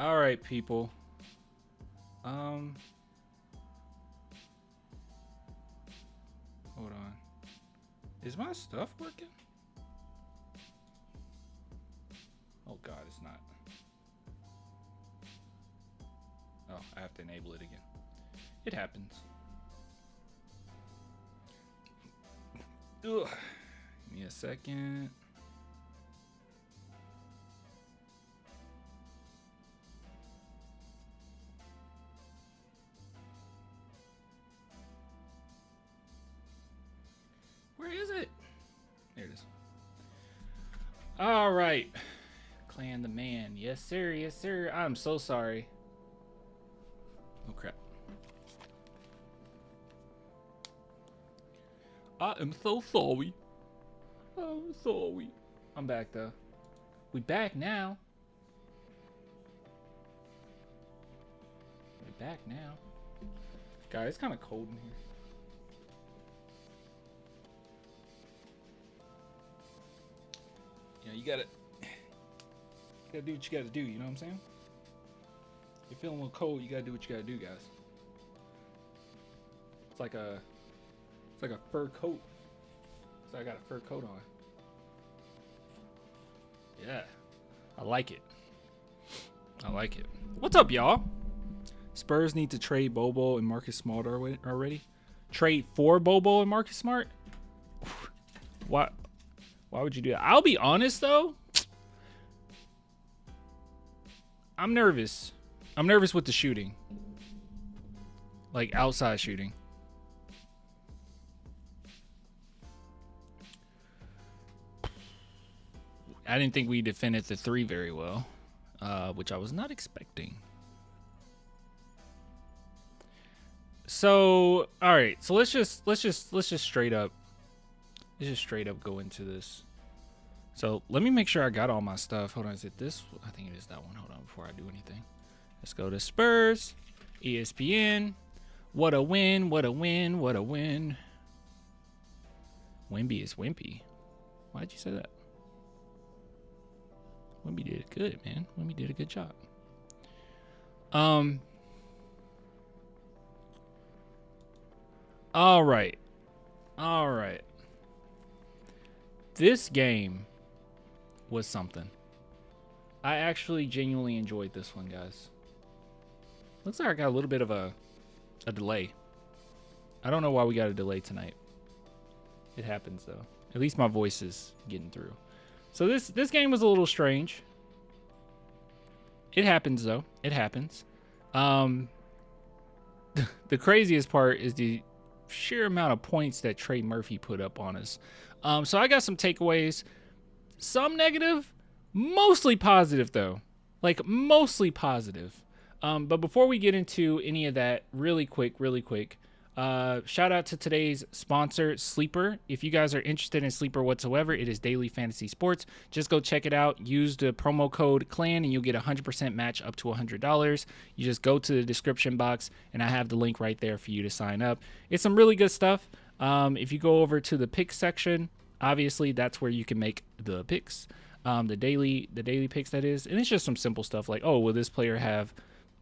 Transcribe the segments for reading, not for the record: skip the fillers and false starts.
All right, people. Hold on. Is my stuff working? Oh God, it's not. Oh, I have to enable it again. It happens. Ugh. Give me a second. Where is it? There it is. All right. Clan the man. Yes, sir. Yes, sir. I'm so sorry. Oh, crap. I am so sorry. I'm sorry. I'm back, though. We back now. We back now. God, it's kind of cold in here. You know, you gotta do what you gotta do, you know what I'm saying? You're feeling a little cold, you gotta do what you gotta do, guys. It's like a fur coat. So I got a fur coat on. Yeah. I like it. I like it. What's up, y'all? Spurs need to trade Bobo and Marcus Smart already? Trade for Bobo and Marcus Smart? What? Why would you do that? I'll be honest, though. I'm nervous. I'm nervous with the shooting. Like, outside shooting. I didn't think we defended the 3 very well, which I was not expecting. So, all right. So let's just straight up go into this. So let me make sure I got all my stuff. Hold on, is it this? I think it is that one. Hold on, before I do anything. Let's go to Spurs, ESPN. What a win, what a win, what a win. Wemby is wimpy. Why'd you say that? Wemby did it good, man. Wemby did a good job. All right. This game was something. I actually genuinely enjoyed this one, guys. Looks like I got a little bit of a delay. I don't know why we got a delay tonight. It happens, though. At least my voice is getting through. So this game was a little strange. It happens, though. It happens. The craziest part is the sheer amount of points that Trey Murphy put up on us. So I got some takeaways. Some negative, mostly positive, though. Like, mostly positive. But before we get into any of that, really quick, shout out to today's sponsor, Sleeper. If you guys are interested in Sleeper whatsoever, it is daily fantasy sports. Just go check it out. Use the promo code CLAN and you'll get a 100% match up to $100. You just go to the description box and I have the link right there for you to sign up. It's some really good stuff. If you go over to the picks section, obviously that's where you can make the picks. The daily picks, that is. And it's just some simple stuff like, oh, will this player have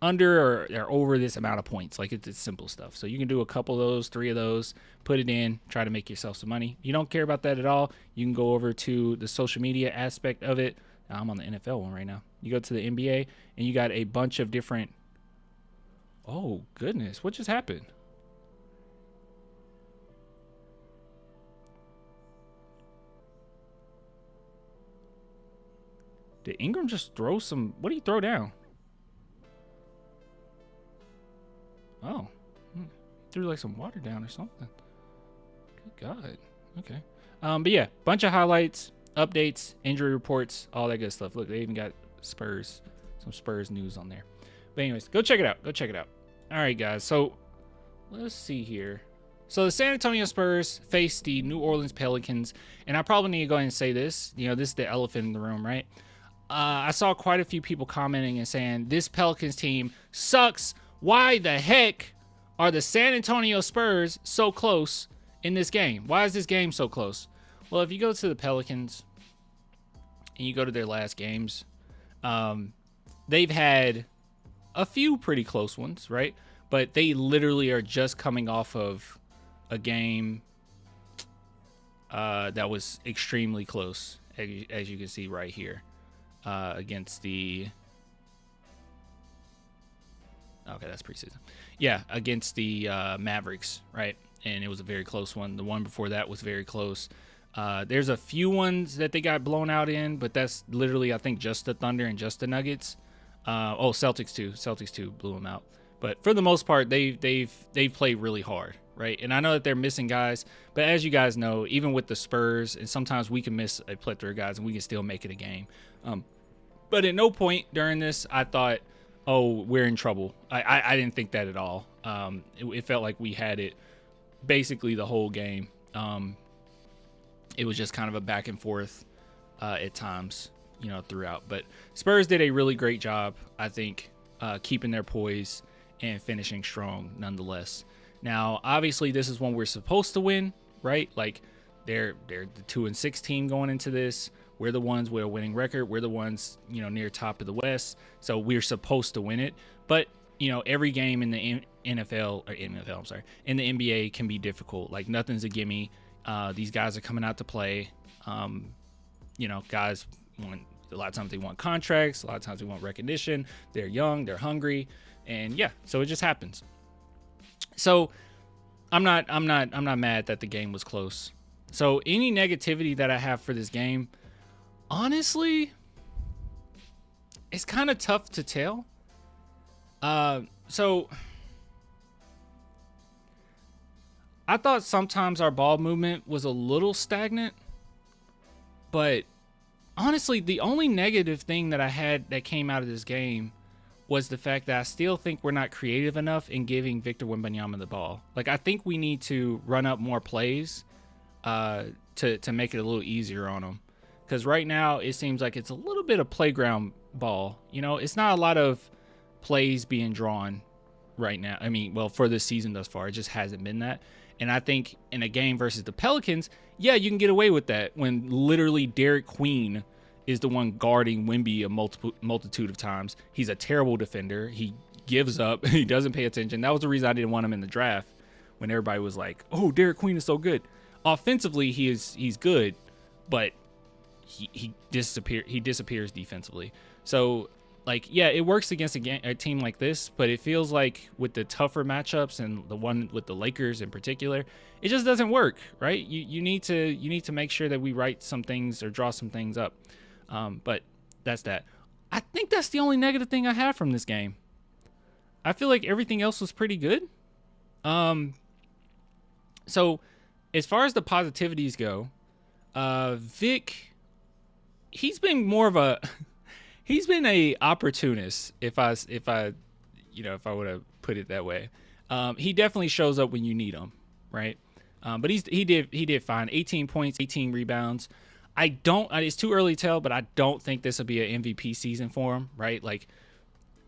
under or over this amount of points? Like, it's simple stuff. So you can do a couple of those, 3 of those, put it in, try to make yourself some money. If you don't care about that at all, you can go over to the social media aspect of it. I'm on the NFL one right now. You go to the NBA and you got a bunch of different. Oh goodness, what just happened? Did Ingram just throw some? What did he throw down? Oh, threw like some water down or something. Good God. Okay. But yeah, bunch of highlights, updates, injury reports, all that good stuff. Look, they even got Spurs, some Spurs news on there. But anyways, go check it out. All right, guys. So let's see here. So the San Antonio Spurs face the New Orleans Pelicans, and I probably need to go ahead and say this. You know, this is the elephant in the room, right? I saw quite a few people commenting and saying this Pelicans team sucks. Why the heck are the San Antonio Spurs so close in this game? Why is this game so close? Well, if you go to the Pelicans and you go to their last games, they've had a few pretty close ones, right? But they literally are just coming off of a game that was extremely close, as you can see right here, against the... Okay, that's preseason. Yeah, against the Mavericks, right? And it was a very close one. The one before that was very close. There's a few ones that they got blown out in, but that's literally, I think, just the Thunder and just the Nuggets. Celtics too. Celtics too blew them out. But for the most part, they've played really hard, right? And I know that they're missing guys, but as you guys know, even with the Spurs, and sometimes we can miss a plethora of guys and we can still make it a game. But at no point during this, I thought, oh, we're in trouble. I didn't think that at all. It felt like we had it basically the whole game. It was just kind of a back and forth at times, throughout. But Spurs did a really great job, I think, keeping their poise and finishing strong nonetheless. Now, obviously, this is one we're supposed to win, right? Like, they're the 2-6 team going into this. We're the ones with a winning record. We're the ones, near top of the West. So we're supposed to win it. But, every game in the in the NBA can be difficult. Like, nothing's a gimme. These guys are coming out to play. Guys want, a lot of times they want contracts. A lot of times they want recognition. They're young. They're hungry. And yeah, so it just happens. So I'm not mad that the game was close. So any negativity that I have for this game, honestly, it's kind of tough to tell. So I thought sometimes our ball movement was a little stagnant, but honestly, the only negative thing that I had that came out of this game was the fact that I still think we're not creative enough in giving Victor Wembanyama the ball. Like, I think we need to run up more plays to make it a little easier on him. Because right now, it seems like it's a little bit of playground ball. It's not a lot of plays being drawn right now. I mean, well, for this season thus far, it just hasn't been that. And I think in a game versus the Pelicans, yeah, you can get away with that when literally Derek Queen is the one guarding Wemby a multitude of times. He's a terrible defender. He gives up. He doesn't pay attention. That was the reason I didn't want him in the draft, when everybody was like, oh, Derek Queen is so good. Offensively, he's good, but he disappears defensively. So, like, yeah, it works against a team like this, but it feels like with the tougher matchups and the one with the Lakers in particular, it just doesn't work, right? You need to make sure that we write some things or draw some things up. But that's that. I think that's the only negative thing I have from this game. I feel like everything else was pretty good. So as far as the positivities go, Vic, he's been more of a he's been a opportunist, if I would have put it that way. He definitely shows up when you need him, right? But he did fine. 18 points, 18 rebounds. It's too early to tell, but I don't think this will be an MVP season for him, right? Like,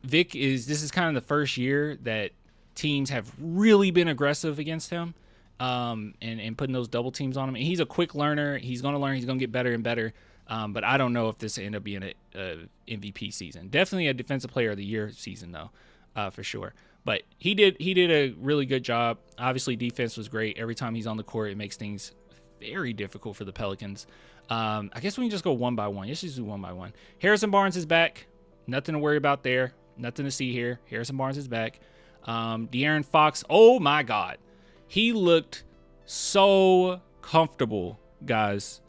this is kind of the first year that teams have really been aggressive against him, and putting those double teams on him. And he's a quick learner. He's going to learn. He's going to get better and better. But I don't know if this will end up being a MVP season. Definitely a Defensive Player of the Year season, though, for sure. But he did a really good job. Obviously, defense was great. Every time he's on the court, it makes things very difficult for the Pelicans. I guess we can just go one by one. Let's just do one by one. Harrison Barnes is back. Nothing to worry about there. Nothing to see here. Harrison Barnes is back. De'Aaron Fox, oh my God. He looked so comfortable, guys.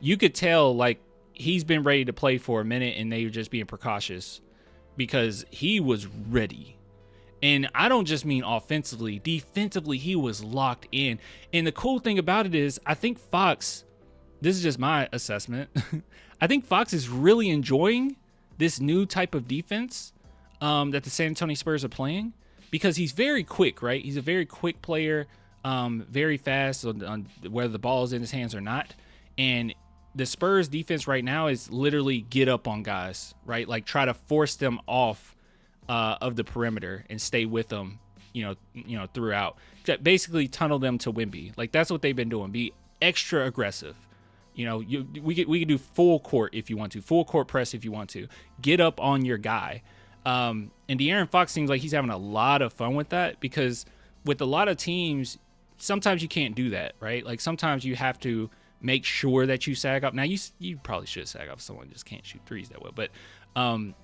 You could tell, like, he's been ready to play for a minute and they were just being precautious because he was ready. And I don't just mean offensively. Defensively, he was locked in. And the cool thing about it is, I think Fox, this is just my assessment, I think Fox is really enjoying this new type of defense that the San Antonio Spurs are playing, because he's very quick, right? He's a very quick player, very fast on whether the ball is in his hands or not. And the Spurs defense right now is literally get up on guys, right? Like, try to force them off of the perimeter and stay with them, throughout. Basically tunnel them to Wemby. Like, that's what they've been doing. Be extra aggressive, we could do full court if you want to, full court press if you want to, get up on your guy. And De'Aaron Fox seems like he's having a lot of fun with that, because with a lot of teams, sometimes you can't do that, right? Like sometimes you have to make sure that you sag off. Now you probably should sag off. Someone just can't shoot threes that well, but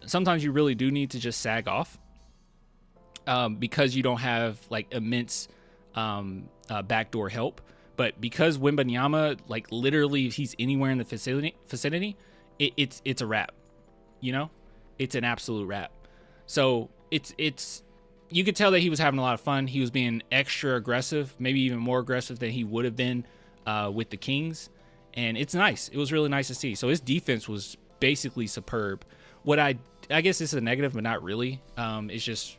sometimes you really do need to just sag off because you don't have like immense backdoor help. But because Wembanyama, like literally, if he's anywhere in the vicinity, it's a wrap. It's an absolute wrap. So it's you could tell that he was having a lot of fun. He was being extra aggressive, maybe even more aggressive than he would have been with the Kings, and it's nice. It was really nice to see. So his defense was basically superb. What I guess this is a negative, but not really. It's just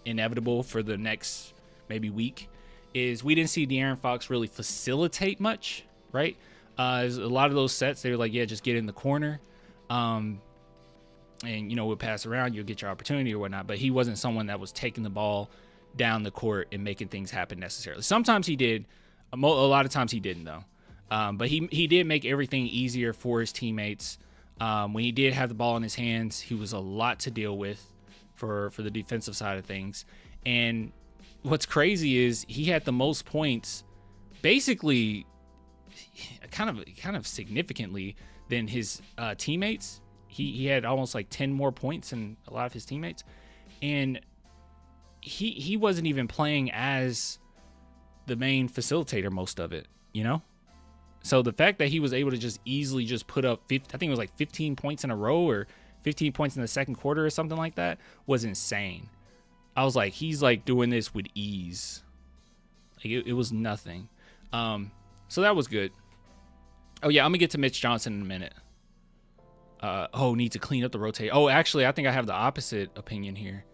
inevitable for the next maybe week. Is we didn't see De'Aaron Fox really facilitate much, right? A lot of those sets, they were like, yeah, just get in the corner. And, we'll pass around, you'll get your opportunity or whatnot. But he wasn't someone that was taking the ball down the court and making things happen necessarily. Sometimes he did. A lot of times he didn't, though. But he did make everything easier for his teammates. When he did have the ball in his hands, he was a lot to deal with for the defensive side of things. And what's crazy is he had the most points, basically, kind of significantly than his teammates. He had almost like 10 more points than a lot of his teammates, and he wasn't even playing as the main facilitator most of it. So the fact that he was able to just easily just put up, I think it was like 15 points in a row or 15 points in the second quarter or something like that, was insane. I was like, he's like doing this with ease. Like it was nothing. So that was good. Oh yeah, I'm gonna get to Mitch Johnson in a minute. Need to clean up the rotate. Oh, actually, I think I have the opposite opinion here.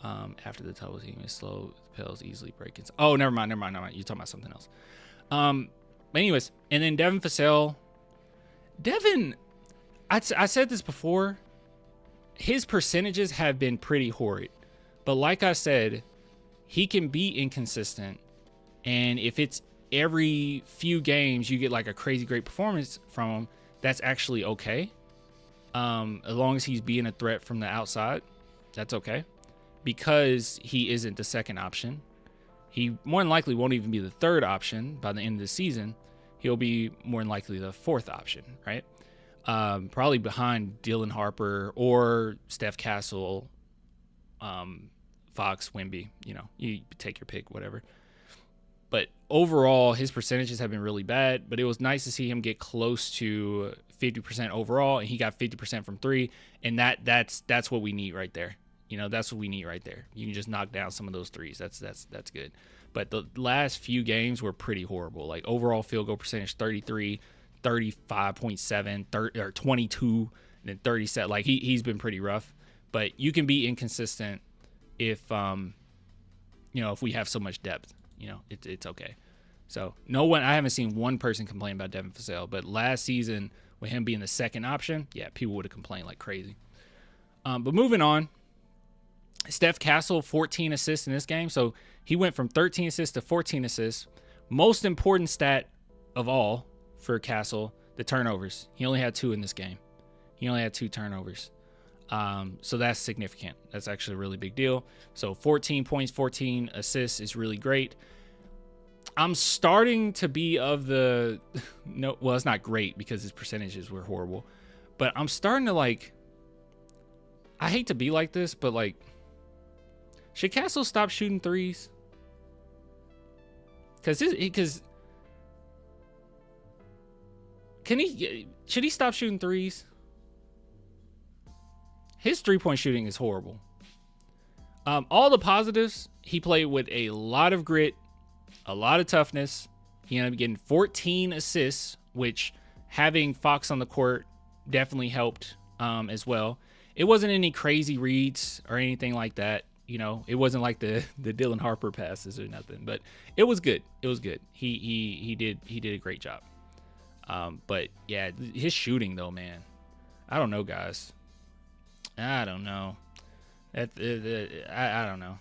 After the double team is slow, the Pels easily break it. Oh, never mind. You're talking about something else. But anyways, and then Devin Vassell. I said this before. His percentages have been pretty horrid. But like I said, he can be inconsistent. And if it's every few games you get like a crazy great performance from him, that's actually okay. As long as he's being a threat from the outside, that's okay. Because he isn't the second option. He more than likely won't even be the third option by the end of the season. He'll be more than likely the fourth option, right? Probably behind Dylan Harper or Steph Castle, Fox, Wemby, you take your pick, whatever. But overall, his percentages have been really bad, but it was nice to see him get close to 50% overall, and he got 50% from three, and that's what we need right there. That's what we need right there. You can just knock down some of those threes. That's good. But the last few games were pretty horrible. Like overall field goal percentage 33, 35.7, 30, or 22, and then 37. Like he's been pretty rough. But you can be inconsistent if if we have so much depth. It's okay. So I haven't seen one person complain about Devin Vassell, but last season with him being the second option, yeah, people would have complained like crazy. But moving on, Steph Castle, 14 assists in this game. So he went from 13 assists to 14 assists. Most important stat of all for Castle, the turnovers. He only had 2 in this game. He only had 2 turnovers. So that's significant. That's actually a really big deal. So 14 points, 14 assists is really great. I'm starting to be of the no. Well, it's not great because his percentages were horrible, but I'm starting to like. I hate to be like this, but like, should Castle stop shooting threes? Because should he stop shooting threes? His 3-point shooting is horrible. All the positives, he played with a lot of grit, a lot of toughness. He ended up getting 14 assists, which having Fox on the court definitely helped as well. It wasn't any crazy reads or anything like that. It wasn't like the Dylan Harper passes or nothing, but it was good. It was good. He did a great job. But yeah, his shooting though, man, I don't know, guys. I don't know. I don't know.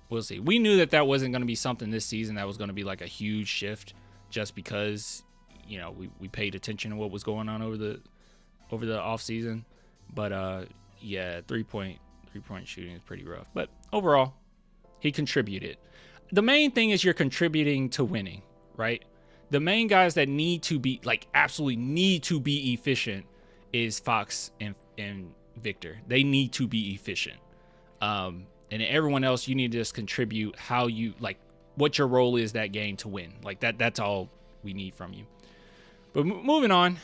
We'll see. We knew that wasn't going to be something this season that was going to be like a huge shift just because we paid attention to what was going on over the off season. But yeah, three-point shooting is pretty rough. But overall, he contributed. The main thing is you're contributing to winning, right? The main guys that need to be, like, absolutely need to be efficient is Fox and Victor. They need to be efficient. And everyone else, you need to just contribute how you, like, what your role is that game to win. Like, that's all we need from you. But moving on,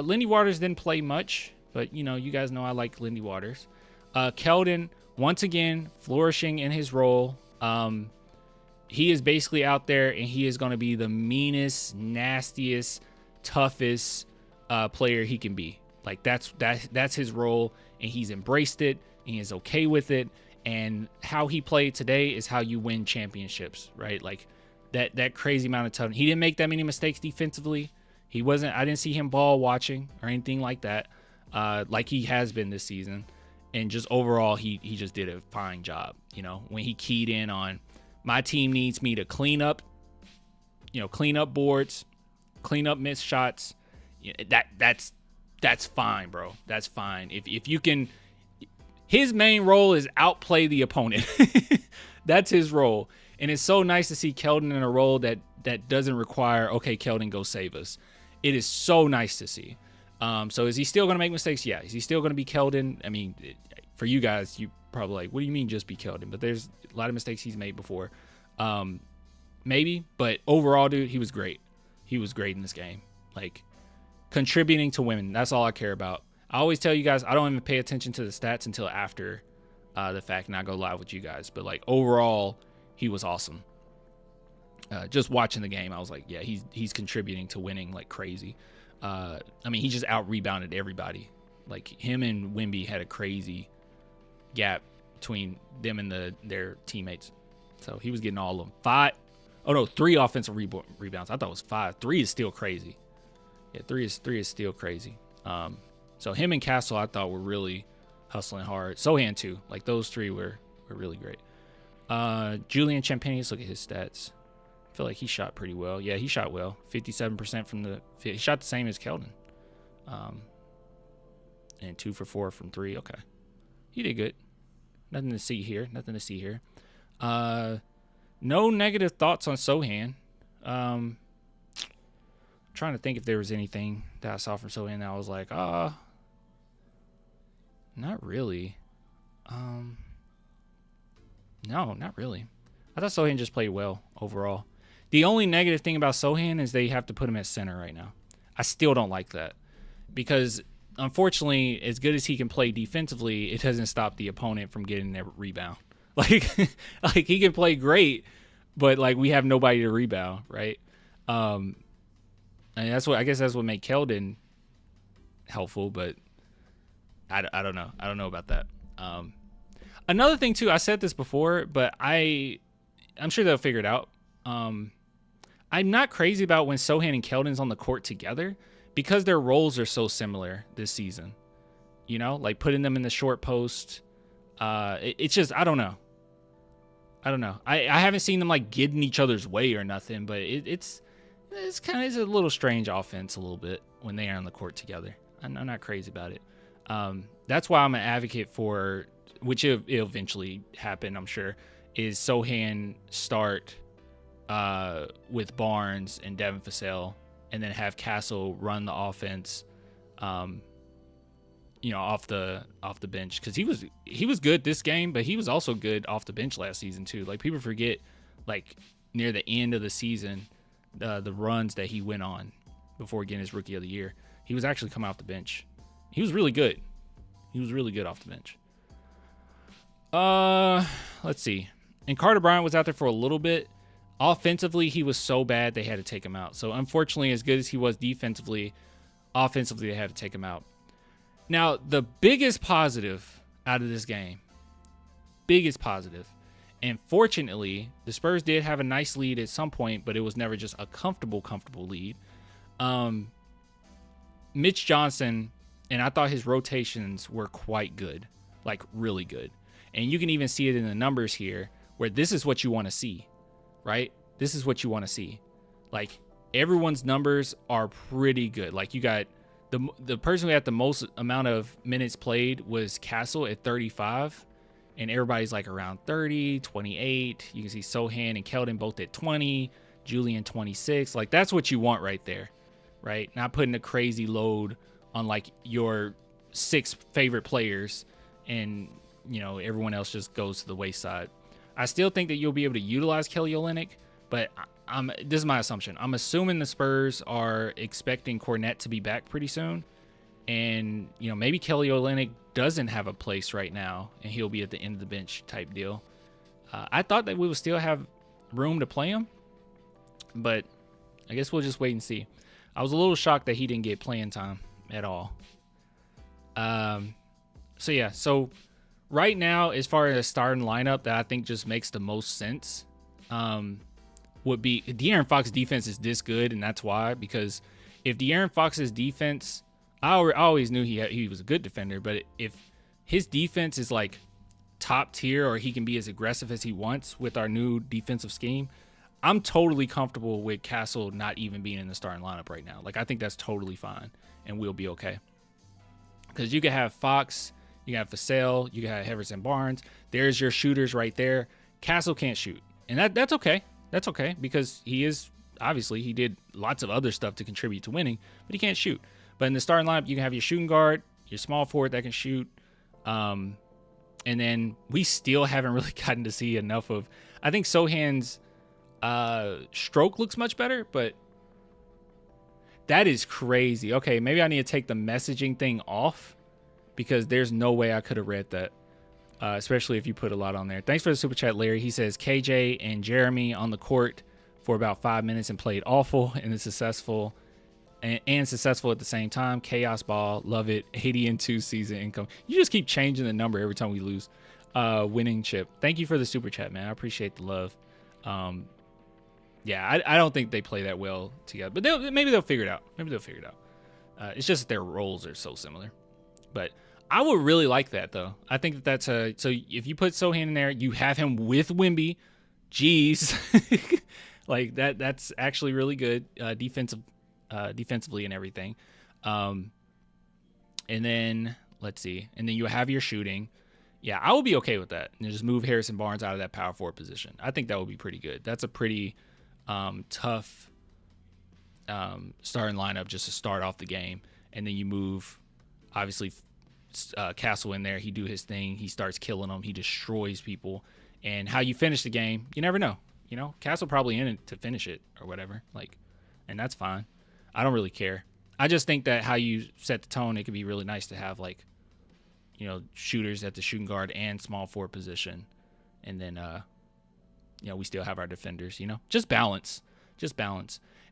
Lindy Waters didn't play much, but, you guys know I like Lindy Waters. Keldon, once again, flourishing in his role. He is basically out there, and he is going to be the meanest, nastiest, toughest player he can be. Like, that's his role, and he's embraced it, and he is okay with it. And how he played today is how you win championships, right? Like, that crazy amount of toughness. He didn't make that many mistakes defensively. I didn't see him ball watching or anything like that, like he has been this season. And just overall, he just did a fine job. When he keyed in on, my team needs me to clean up boards, clean up missed shots. That's fine, bro. That's fine. If you can, his main role is outplay the opponent. That's his role. And it's so nice to see Keldon in a role that doesn't require, okay, Keldon, go save us. It is so nice to see. So is he still going to make mistakes? Yeah. Is he still going to be Keldon? I mean, for you guys, you probably like, what do you mean just be Keldon? But there's a lot of mistakes he's made before. Maybe, but overall, dude, he was great. He was great in this game. Like, contributing to women. That's all I care about. I always tell you guys, I don't even pay attention to the stats until after the fact, and I go live with you guys. But, like, overall, he was awesome. Just watching the game, I was like, yeah, he's contributing to winning like crazy. I mean, he just out-rebounded everybody. Like, him and Wemby had a crazy gap between them and their teammates. So he was getting all of them. 3 offensive rebounds. I thought it was 5. 3 is still crazy. Yeah, 3 is still crazy. So him and Castle, I thought, were really hustling hard. Sohan too. Like, those 3 were really great. Julian Champagnis, look at his stats. I feel like he shot pretty well. Yeah, he shot well. 57% from the. He shot the same as Keldon. And 2 for 4 from 3. Okay, he did good. Nothing to see here. No negative thoughts on Sohan. Trying to think if there was anything that I saw from Sohan that I was like, not really. No, not really. I thought Sohan just played well overall. The only negative thing about Sohan is they have to put him at center right now. I still don't like that because, unfortunately, as good as he can play defensively, it doesn't stop the opponent from getting their rebound. Like he can play great, but like we have nobody to rebound, right? And I guess that's what made Keldon helpful, but I don't know. I don't know about that. Another thing too, I said this before, but I'm sure they'll figure it out. I'm not crazy about when Sohan and Keldon's on the court together because their roles are so similar this season. Like putting them in the short post. It's just, I don't know. I haven't seen them like get in each other's way or nothing, but it's a little strange offense a little bit when they are on the court together. I'm not crazy about it. That's why I'm an advocate for, which it'll eventually happen, I'm sure, is Sohan start with Barnes and Devin Vassell, and then have Castle run the offense, off the bench, because he was good this game, but he was also good off the bench last season too. Like, people forget, like, near the end of the season, the runs that he went on before getting his Rookie of the Year. He was actually coming off the bench. He was really good. He was really good off the bench. Let's see. And Carter Bryant was out there for a little bit. Offensively, he was so bad they had to take him out. So, unfortunately, as good as he was defensively, offensively, they had to take him out. Now, the biggest positive out of this game, and fortunately, the Spurs did have a nice lead at some point, but it was never just a comfortable lead. Mitch Johnson, and I thought his rotations were quite good, like really good. And you can even see it in the numbers here, where this is what you want to see, right? This is what you want to see. Like, everyone's numbers are pretty good. Like you got the person who had the most amount of minutes played was Castle at 35, and everybody's like around 30, 28. You can see Sohan and Keldon both at 20, Julian 26. Like that's what you want right there, right? Not putting a crazy load on like your 6 favorite players, and you know everyone else just goes to the wayside. I still think that you'll be able to utilize Kelly Olynyk, but this is my assumption. I'm assuming the Spurs are expecting Kornet to be back pretty soon, and you know maybe Kelly Olynyk doesn't have a place right now, and he'll be at the end of the bench type deal. I thought that we would still have room to play him, but I guess we'll just wait and see. I was a little shocked that he didn't get playing time at all. So yeah, so right now, as far as a starting lineup that I think just makes the most sense, would be De'Aaron Fox's defense is this good, and that's why. Because if De'Aaron Fox's defense, I always knew he was a good defender, but if his defense is like top tier, or he can be as aggressive as he wants with our new defensive scheme, I'm totally comfortable with Castle not even being in the starting lineup right now. Like I think that's totally fine, and we'll be okay. Because you can have Fox, you can have Vassell, you can have Heverson Barnes. There's your shooters right there. Castle can't shoot, and that's okay. That's okay, because he did lots of other stuff to contribute to winning, but he can't shoot. But in the starting lineup, you can have your shooting guard, your small forward that can shoot, and then we still haven't really gotten to see enough of. I think Sohan's stroke looks much better, but that is crazy. Okay, maybe I need to take the messaging thing off, because there's no way I could have read that, especially if you put a lot on there. Thanks for the super chat, Larry. He says KJ and Jeremy on the court for about 5 minutes and played awful and is successful and successful at the same time. Chaos ball, love it. 80-2 season income. You just keep changing the number every time we lose. Winning chip. Thank you for the super chat, man. I appreciate the love. Yeah, I don't think they play that well together, but maybe they'll figure it out. It's just that their roles are so similar. But I would really like that, though. I think that's so if you put Sohan in there, you have him with Wemby. Jeez. Like that's actually really good defensively and everything. And then let's see. And then you have your shooting. Yeah, I would be okay with that. And just move Harrison Barnes out of that power forward position. I think that would be pretty good. That's a pretty tough starting lineup just to start off the game. And then you move, obviously, Castle in there. He do his thing. He starts killing them. He destroys people. And how you finish the game, you never know. You know, Castle probably in it to finish it or whatever. Like, and that's fine. I don't really care. I just think that how you set the tone, it could be really nice to have, like, you know, shooters at the shooting guard and small forward position. And then, you know, we still have our defenders, you know, just balance.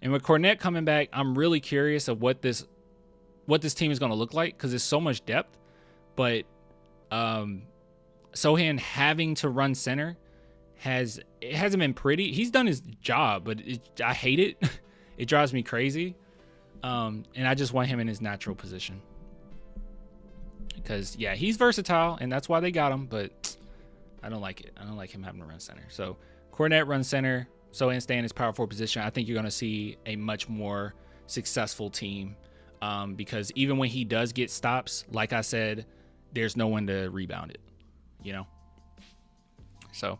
And with Kornet coming back, I'm really curious of what this team is going to look like, because there's so much depth. But Sohan having to run center hasn't been pretty. He's done his job, but I hate it. It drives me crazy. And I just want him in his natural position. Because, yeah, he's versatile, and that's why they got him, but I don't like it. I don't like him having to run center. So, Kornet runs center, Sohan stay in his power forward position. I think you're going to see a much more successful team, because even when he does get stops, like I said, there's no one to rebound it, you know? So,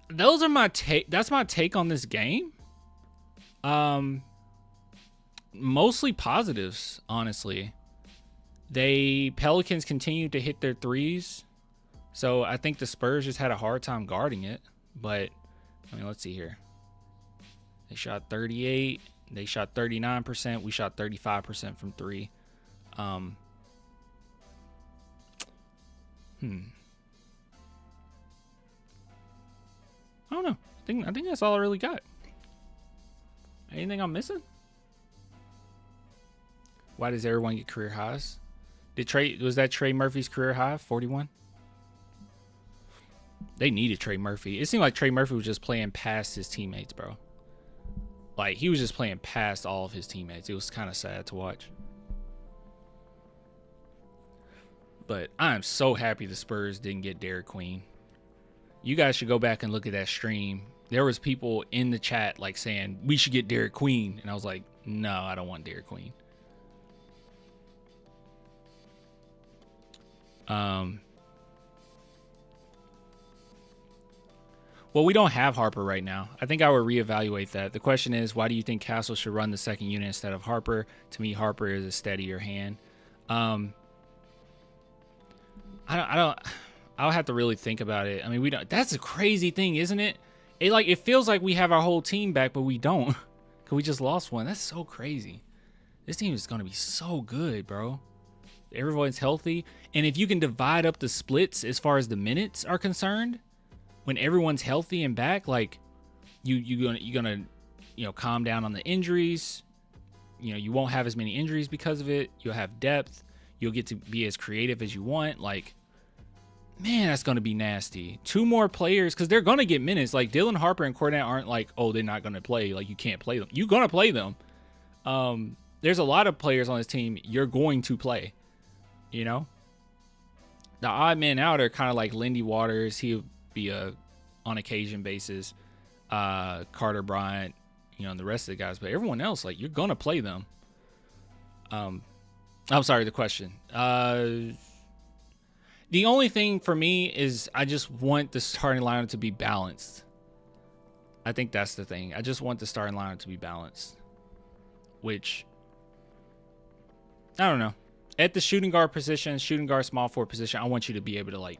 those are my take. That's my take on this game. Mostly positives, honestly. Pelicans continued to hit their threes. So I think the Spurs just had a hard time guarding it. But, I mean, let's see here. They shot 38. They shot 39%. We shot 35% from three. I don't know. I think that's all I really got. Anything I'm missing? Why does everyone get career highs? Was that Trey Murphy's career high, 41? They needed Trey Murphy. It seemed like Trey Murphy was just playing past his teammates, bro. Like, he was just playing past all of his teammates. It was kind of sad to watch. But I am so happy the Spurs didn't get Derek Queen. You guys should go back and look at that stream there was people in the chat like saying we should get Derek Queen, and I was like, no, I don't want Derek Queen. Well, we don't have Harper right now. I think I would reevaluate that. The question is, why do you think Castle should run the second unit instead of Harper? To me, Harper is a steadier hand. I'll have to really think about it. I mean, we don't. That's a crazy thing, isn't it? It feels like we have our whole team back, but we don't. Cause we just lost one. That's so crazy. This team is gonna be so good, bro. Everyone's healthy, and if you can divide up the splits as far as the minutes are concerned, when everyone's healthy and back, like you're gonna calm down on the injuries. You won't have as many injuries because of it. You'll have depth. You'll get to be as creative as you want. Like, man, that's going to be nasty. 2 more players, because they're going to get minutes. Like, Dylan Harper and Cornette aren't like, oh, they're not going to play. Like, you can't play them. You're going to play them. There's a lot of players on this team you're going to play. The odd men out are kind of like Lindy Waters. He'll be on occasion basis. Carter Bryant, and the rest of the guys. But everyone else, like, you're going to play them. I'm sorry, the question. The only thing for me is I just want the starting lineup to be balanced. I think that's the thing. I just want the starting lineup to be balanced. Which, I don't know. At the shooting guard position, shooting guard small forward position, I want you to be able to, like,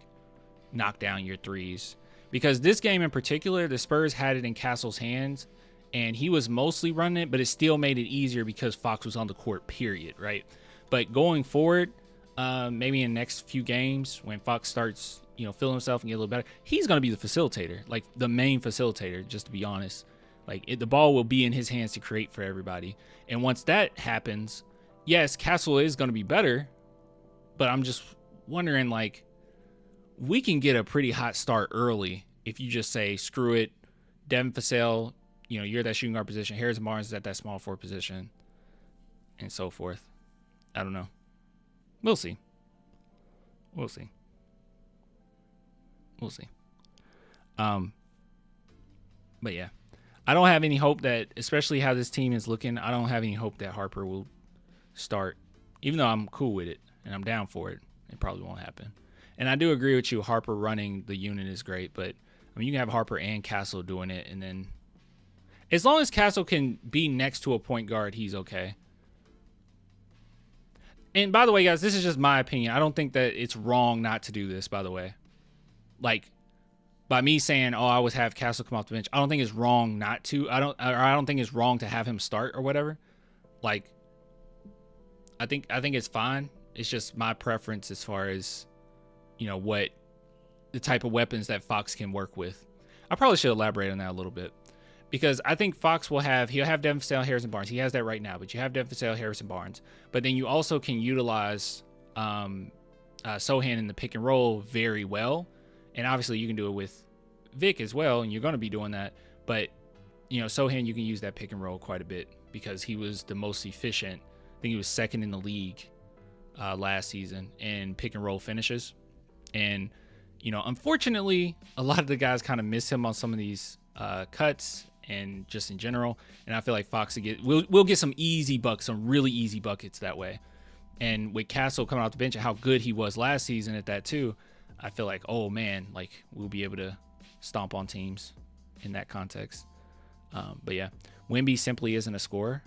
knock down your threes. Because this game in particular, the Spurs had it in Castle's hands, and he was mostly running it, but it still made it easier because Fox was on the court, period, right? But going forward, maybe in the next few games when Fox starts, feeling himself and get a little better, he's going to be the facilitator, like the main facilitator, just to be honest. Like, the ball will be in his hands to create for everybody. And once that happens, yes, Castle is going to be better, but I'm just wondering, like, we can get a pretty hot start early if you just say, screw it, Devin Vassell, you're that shooting guard position, Harrison Barnes is at that small forward position, and so forth. I don't know. We'll see. We'll see. But yeah, I don't have any hope that, especially how this team is looking, I don't have any hope that Harper will start, even though I'm cool with it and I'm down for it. It probably won't happen. And I do agree with you. Harper running the unit is great, but I mean, you can have Harper and Castle doing it. And then as long as Castle can be next to a point guard, he's okay. And by the way, guys, this is just my opinion. I don't think that it's wrong not to do this, by the way. Like, by me saying, I always have Castle come off the bench, I don't think it's wrong not to. I don't think it's wrong to have him start or whatever. Like, I think it's fine. It's just my preference as far as, what the type of weapons that Fox can work with. I probably should elaborate on that a little bit. Because I think Fox he'll have Devin Vassell, Harrison Barnes. He has that right now, but you have Devin Vassell, Harrison Barnes. But then you also can utilize Sohan in the pick and roll very well. And obviously you can do it with Vic as well, and you're going to be doing that. But, Sohan, you can use that pick and roll quite a bit because he was the most efficient. I think he was second in the league last season in pick and roll finishes. And, unfortunately, a lot of the guys kind of miss him on some of these cuts and just in general. And I feel like Fox we'll get some easy buckets, some really easy buckets that way. And with Castle coming off the bench and how good he was last season at that too, I feel like, oh man, like we'll be able to stomp on teams in that context. But yeah, Wemby simply isn't a scorer.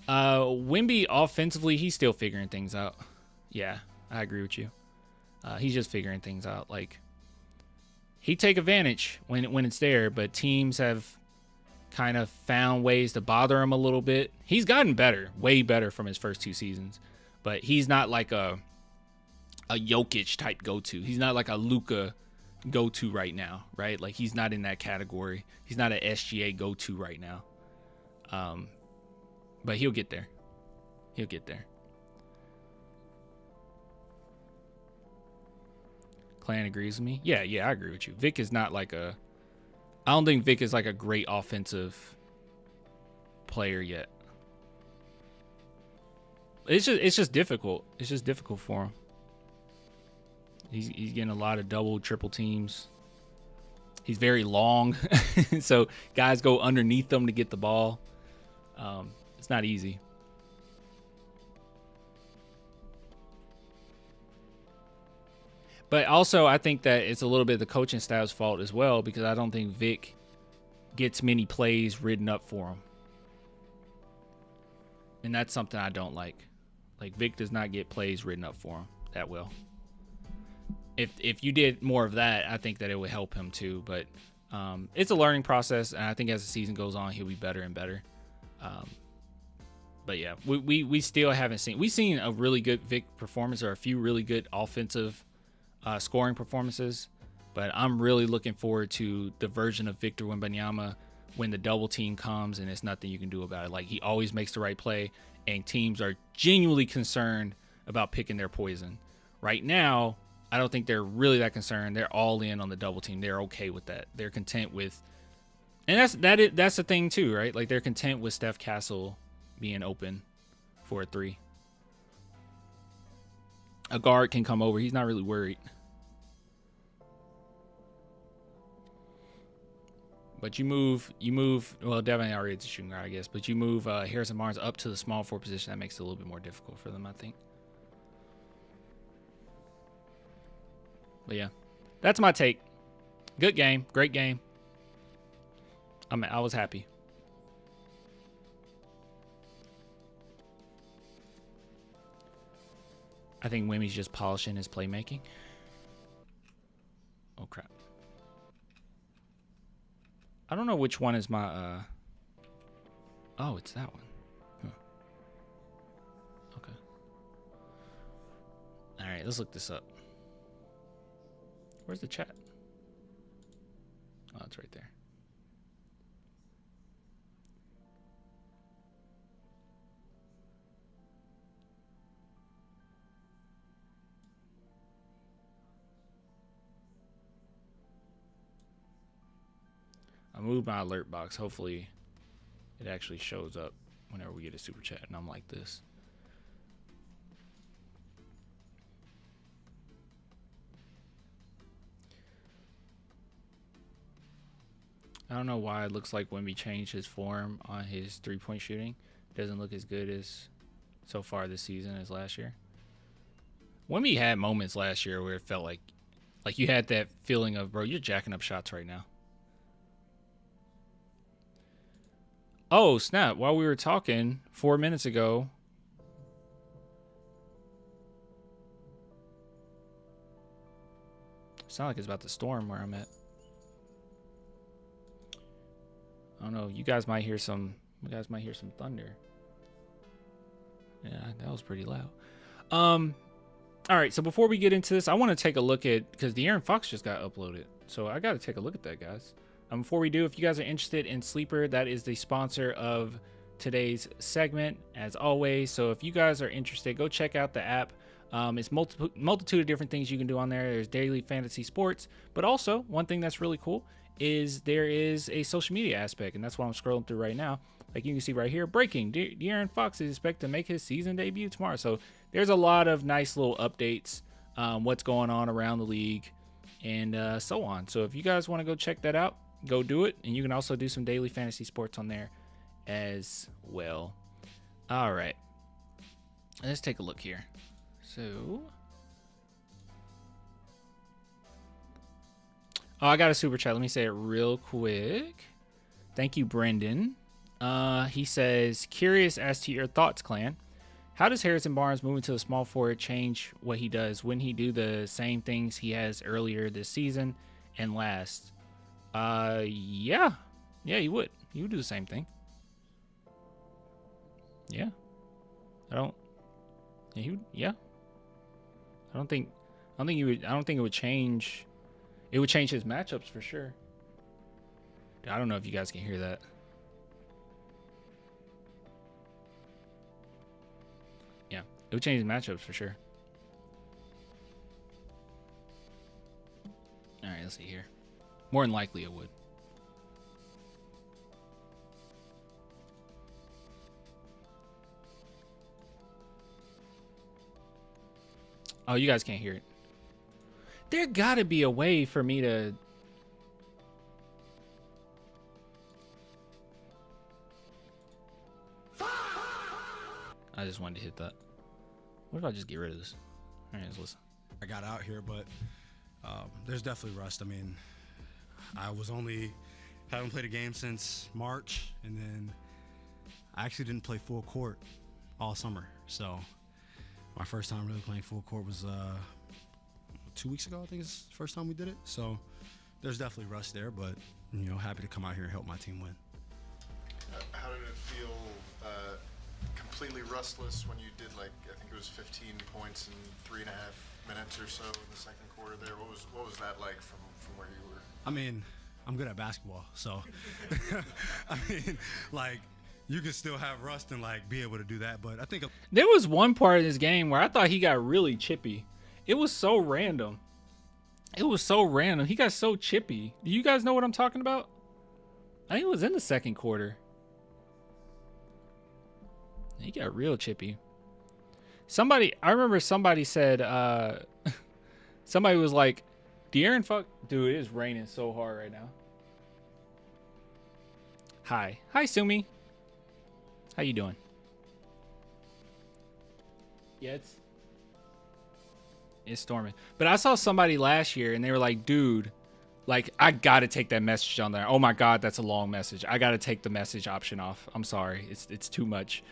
Wemby offensively, he's still figuring things out. Yeah, I agree with you. He's just figuring things out. Like, he take advantage when it's there, but teams have kind of found ways to bother him a little bit. He's gotten better, way better from his first 2 seasons, but he's not like a Jokic type go-to. He's not like a Luka go-to right now, right? Like, he's not in that category. He's not an SGA go-to right now. But he'll get there. He'll get there. Clan agrees with me. Yeah, I agree with you. Vic is not like I don't think Vic is like a great offensive player yet. It's just difficult. It's just difficult for him. He's getting a lot of double, triple teams. He's very long, so guys go underneath them to get the ball. It's not easy. But also, I think that it's a little bit the coaching staff's fault as well, because I don't think Vic gets many plays written up for him. And that's something I don't like. Like, Vic does not get plays written up for him that well. If you did more of that, I think that it would help him too. But it's a learning process, and I think as the season goes on, he'll be better and better. But yeah, we still haven't seen. We've seen a really good Vic performance, or a few really good offensive scoring performances, but I'm really looking forward to the version of Victor Wembanyama when the double team comes and it's nothing you can do about it. Like, he always makes the right play, and teams are genuinely concerned about picking their poison. Right now, I don't think they're really that concerned. They're all in on the double team. They're okay with that. They're content with, and that's the thing too, right? Like, they're content with Steph Castle being open for a three. A guard can come over. He's not really worried. But you move, well, Devin already is a shooting guard, I guess, but you move Harrison Barnes up to the small forward position. That makes it a little bit more difficult for them, I think. But yeah, that's my take. Good game. Great game. I was happy. I think Wimmy's just polishing his playmaking. Oh, crap. I don't know which one is my, oh, it's that one. Huh. Okay. All right, let's look this up. Where's the chat? Oh, it's right there. I moved my alert box. Hopefully it actually shows up whenever we get a super chat and I'm like this. I don't know why it looks like Wemby changed his form on his three-point shooting. Doesn't look as good as so far this season as last year. Wemby had moments last year where it felt like you had that feeling of, bro, you're jacking up shots right now. Oh, snap. While we were talking 4 minutes ago, it's not like it's about to storm where I'm at. I don't know. You guys might hear some thunder. Yeah, that was pretty loud. All right, so before we get into this, I want to take a look at, because the Aaron Fox just got uploaded. So I got to take a look at that, guys. Before we do, if you guys are interested in Sleeper, that is the sponsor of today's segment, as always. So if you guys are interested, go check out the app. It's multitude of different things you can do on there. There's daily fantasy sports, but also one thing that's really cool is there is a social media aspect, and that's what I'm scrolling through right now. Like you can see right here, breaking, De'Aaron Fox is expected to make his season debut tomorrow. So there's a lot of nice little updates, what's going on around the league, and so on. So if you guys want to go check that out, go do it. And you can also do some daily fantasy sports on there as well. All right, let's take a look here. So, oh, I got a super chat. Let me say it real quick. Thank you, Brendan. He says, curious as to your thoughts, Clan. How does Harrison Barnes moving to the small forward change what he does? Wouldn't he do the same things he has earlier this season and last? Yeah, he would. He would do the same thing. Yeah. I don't think it would change. It would change his matchups for sure. I don't know if you guys can hear that. Yeah, it would change his matchups for sure. All right, let's see here. More than likely it would. Oh, you guys can't hear it. There gotta be a way for me to... just wanted to hit that. What if I just get rid of this? All right, let's listen. I got out here, but there's definitely rust. I mean, haven't played a game since March, and then I actually didn't play full court all summer. So my first time really playing full court was 2 weeks ago. I think it's the first time we did it. So there's definitely rust there, but happy to come out here and help my team win. How did it feel completely rustless when you did, I think it was 15 points in 3.5 minutes or so in the second quarter there? What was that like from where you were? I mean, I'm good at basketball, so I mean, you can still have rust and be able to do that, but I think there was one part of this game where I thought he got really chippy. It was so random. He got so chippy. Do you guys know what I'm talking about? I think it was in the second quarter. He got real chippy. I remember somebody said, somebody was like, De'Aaron dude, it is raining so hard right now. Hi, Sumi. How you doing? Yeah, it's storming. But I saw somebody last year and they were like, dude, I gotta take that message on there. Oh my God, that's a long message. I gotta take the message option off. I'm sorry. It's too much.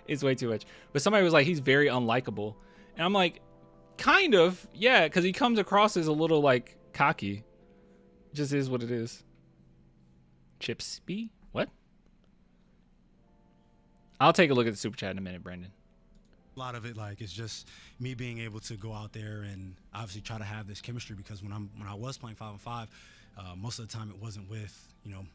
It's way too much. But somebody was like, he's very unlikable. And I'm like, kind of, yeah, because he comes across as a little cocky. Just is what it is. Chipsby? What? I'll take a look at the super chat in a minute, Brandon. A lot of it is just me being able to go out there and obviously try to have this chemistry, because when I was playing 5-on-5, most of the time it wasn't with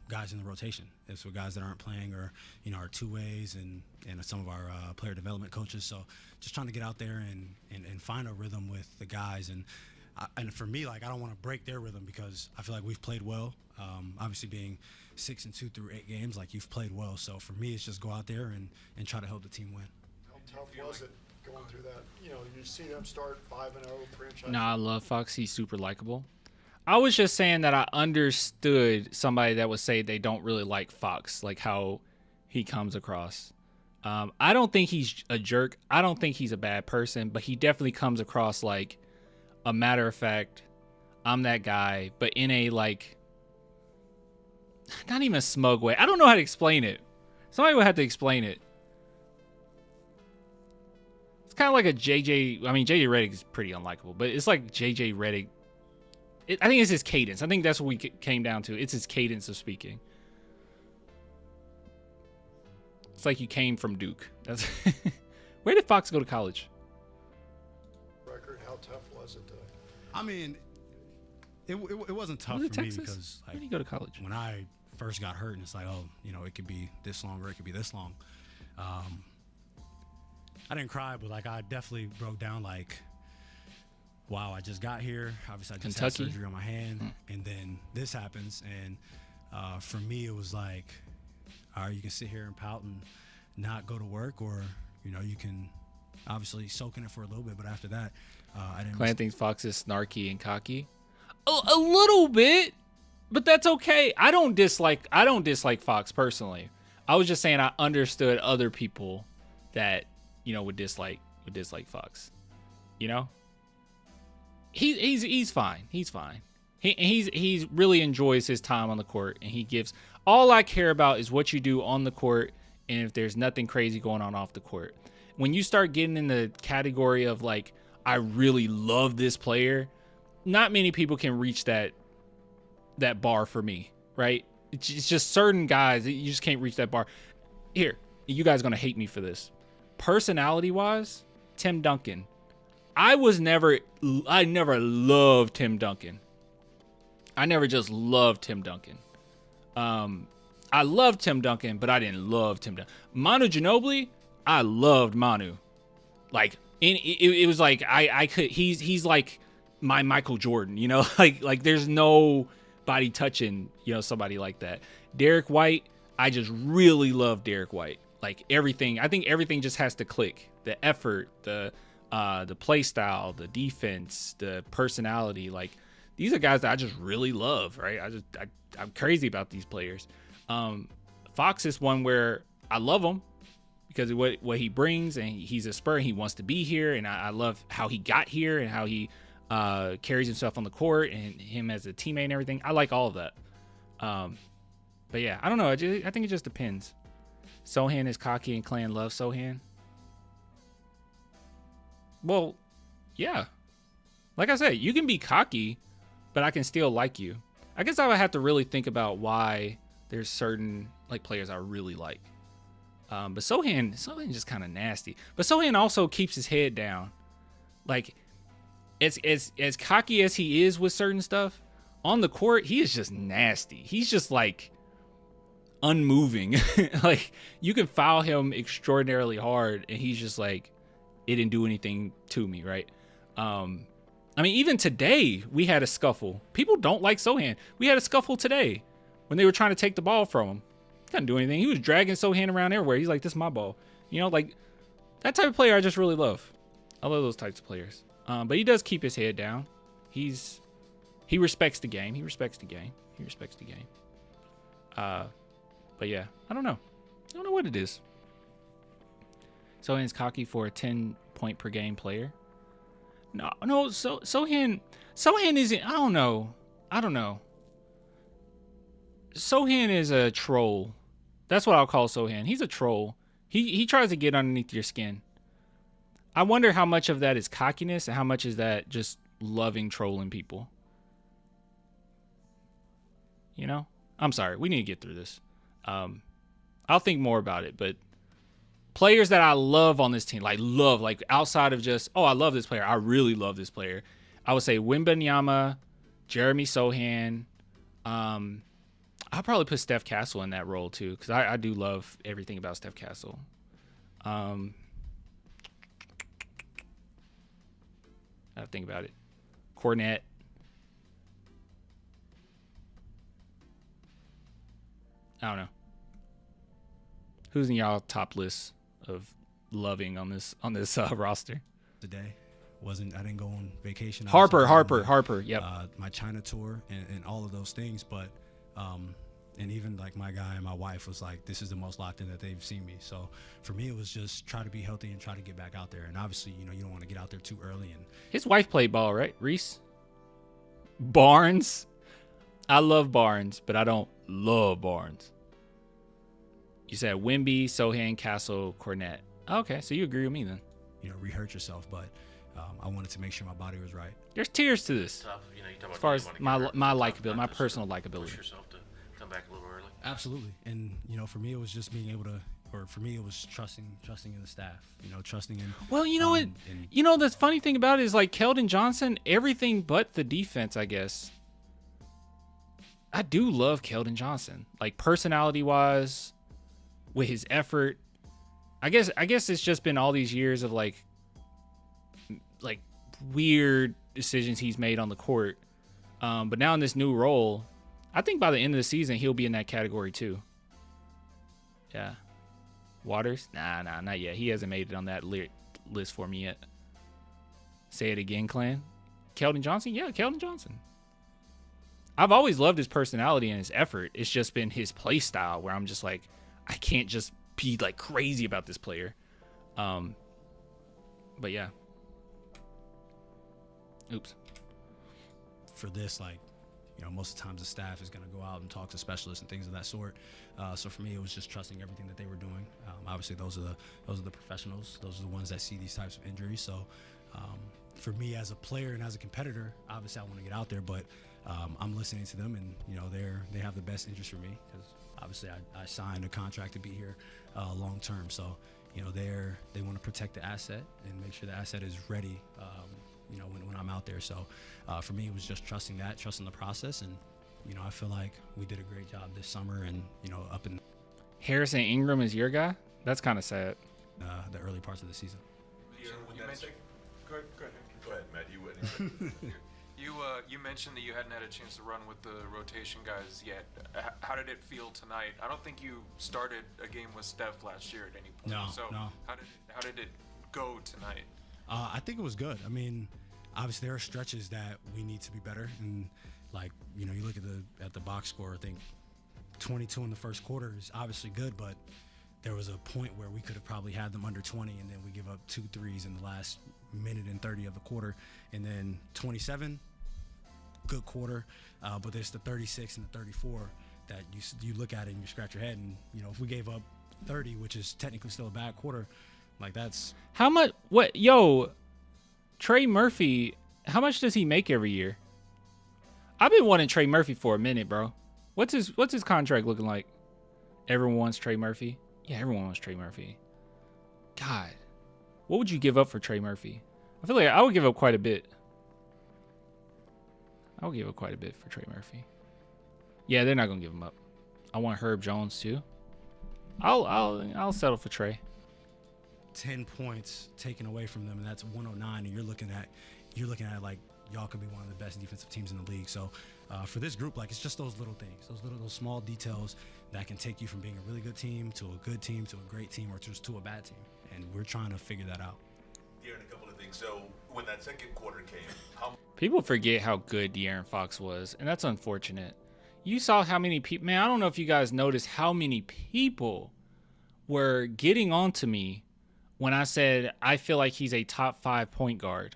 guys in the rotation. It's with guys that aren't playing, or our two ways and some of our player development coaches. So just trying to get out there and find a rhythm with the guys, and for me, I don't want to break their rhythm, because I feel like we've played well. Obviously being 6-2 through 8 games, you've played well. So for me, it's just go out there and try to help the team win. How tough was it going through that? You see them start 5-0 franchise. No, I love Fox. He's super likable. I was just saying that I understood somebody that would say they don't really like Fox, how he comes across. I don't think he's a jerk. I don't think he's a bad person, but he definitely comes across like a matter of fact, I'm that guy, but in a not even a smug way. I don't know how to explain it. Somebody would have to explain it. It's kind of like a JJ. I mean, JJ Redick is pretty unlikable, but it's like JJ Redick. I think it's his cadence. I think that's what we came down to. It's his cadence of speaking. It's like you came from Duke. That's where did Fox go to college? Record, how tough was it? I mean, it wasn't tough was it for Texas? Me because where did he go to college? When I first got hurt, and it's it could be this long or it could be this long. I didn't cry, but I definitely broke down. Wow, I just got here. Obviously, I just had surgery on my hand, and then this happens. And for me, it was all right, you can sit here and pout and not go to work, or you can obviously soak in it for a little bit. But after that, I didn't. Clan thinks Fox is snarky and cocky. A little bit, but that's okay. I don't dislike Fox personally. I was just saying I understood other people that would dislike Fox. He's fine. He's fine. He really enjoys his time on the court, and he gives. All I care about is what you do on the court, and if there's nothing crazy going on off the court. When you start getting in the category of I really love this player, not many people can reach that bar for me, right? It's just certain guys, you just can't reach that bar. Here, you guys are gonna hate me for this. Personality-wise, Tim Duncan. I never loved Tim Duncan. I never just loved Tim Duncan. I loved Tim Duncan, but I didn't love Tim Duncan. Manu Ginobili, I loved Manu. It was I could. He's like my Michael Jordan, there's nobody touching somebody like that. Derek White, I just really love Derek White. Everything, I think everything just has to click. The effort, the play style, the defense, the personality. These are guys that I just really love, right? I'm crazy about these players. Fox is one where I love him because of what he brings, and he's a Spur. He wants to be here, and I love how he got here and how he carries himself on the court and him as a teammate and everything. I like all of that. But yeah, I don't know. I think it just depends. Sohan is cocky and Clan loves Sohan. Well, yeah. Like I said, you can be cocky, but I can still like you. I guess I would have to really think about why there's certain like players I really like. But Sohan is just kind of nasty. But Sohan also keeps his head down. Like, as cocky as he is with certain stuff, on the court, he is just nasty. He's just like unmoving. Like, you can foul him extraordinarily hard, and he's just like, it didn't do anything to me, right? I mean, even today, we had a scuffle. People don't like Sohan. We had a scuffle today when they were trying to take the ball from him. Couldn't do anything. He was dragging Sohan around everywhere. He's like, this is my ball. You know, like, that type of player I just really love. I love those types of players. But he does keep his head down. He respects the game. He respects the game. But yeah, I don't know. I don't know what it is. Sohan's cocky for a 10-point per game player. No. So Sohan isn't. I don't know. Sohan is a troll. That's what I'll call Sohan. He's a troll. He tries to get underneath your skin. I wonder how much of that is cockiness and how much is that just loving trolling people. You know? I'm sorry. We need to get through this. I'll think more about it, but players that I love on this team, like outside of just, oh, I love this player. I really love this player. I would say Wembanyama, Jeremy Sohan. I'll probably put Steph Castle in that role too, because I do love everything about Steph Castle. I have to think about it. Cornette. I don't know. Who's in y'all top list of loving on this roster? Today I didn't go on vacation. Harper. Yep. My China tour and all of those things, but and even like my guy and my wife was like, this is the most locked in that they've seen me. So for me, it was just try to be healthy and try to get back out there. And obviously, you don't want to get out there too early. And his wife played ball, right? Reese Barnes. I love Barnes, but I don't love Barnes. You said Wemby, Sohan, Castle, Cornette. Okay, so you agree with me then. Re-hurt yourself, but I wanted to make sure my body was right. There's tears to this. Tough, as far as my likability, my personal likability. Push yourself to come back a little early. Absolutely, and for me, it was just being able to, or for me, it was trusting in the staff. Trusting in. Well, you know what? The funny thing about it is like Keldon Johnson, everything but the defense, I guess. I do love Keldon Johnson, like personality-wise, with his effort. I guess it's just been all these years of like weird decisions he's made on the court. But now in this new role, I think by the end of the season, he'll be in that category too. Yeah. Waters? Nah, not yet. He hasn't made it on that list for me yet. Say it again, Clan. Keldon Johnson? Yeah, Keldon Johnson. I've always loved his personality and his effort. It's just been his play style where I'm just like, I can't just be like crazy about this player. But yeah. Oops. For this, most of the times the staff is going to go out and talk to specialists and things of that sort. So for me, it was just trusting everything that they were doing. Obviously, those are the professionals. Those are the ones that see these types of injuries. So for me as a player and as a competitor, obviously I want to get out there, but I'm listening to them, and they have the best interest for me because obviously I signed a contract to be here long term. So they want to protect the asset and make sure the asset is ready. When I'm out there. So for me, it was just trusting the process. And, I feel like we did a great job this summer and, up in Harrison Ingram is your guy? That's kind of sad. The early parts of the season. Go ahead, Matt. You would. You mentioned that you hadn't had a chance to run with the rotation guys yet. How did it feel tonight? I don't think you started a game with Steph last year at any point. No. How did it go tonight? I think it was good. I mean, obviously there are stretches that we need to be better, and you look at the box score. I think 22 in the first quarter is obviously good, but there was a point where we could have probably had them under 20, and then we give up 2 threes in the last minute and 30 of the quarter, and then 27, good quarter, but there's the 36 and the 34 that you look at it and you scratch your head, and if we gave up 30, which is technically still a bad quarter, like that's How much? Trey Murphy, how much does he make every year? I've been wanting Trey Murphy for a minute, bro. What's his contract looking like? Everyone wants Trey Murphy. Yeah, everyone wants Trey Murphy. God, what would you give up for Trey Murphy? I feel like I would give up quite a bit. I would give up quite a bit for Trey Murphy. Yeah, they're not gonna give him up. I want Herb Jones too. I'll settle for Trey. 10 points taken away from them, and that's 109, and you're looking at like y'all could be one of the best defensive teams in the league. So for this group, like, it's just those little things, those small details that can take you from being a really good team to a good team to a great team or just to a bad team, and we're trying to figure that out. De'Aaron, a couple of things. So when that second quarter came, People forget how good De'Aaron Fox was, and that's unfortunate. You saw how many people, man, I don't know if you guys noticed how many people were getting on to me when I said I feel like he's a top 5 point guard.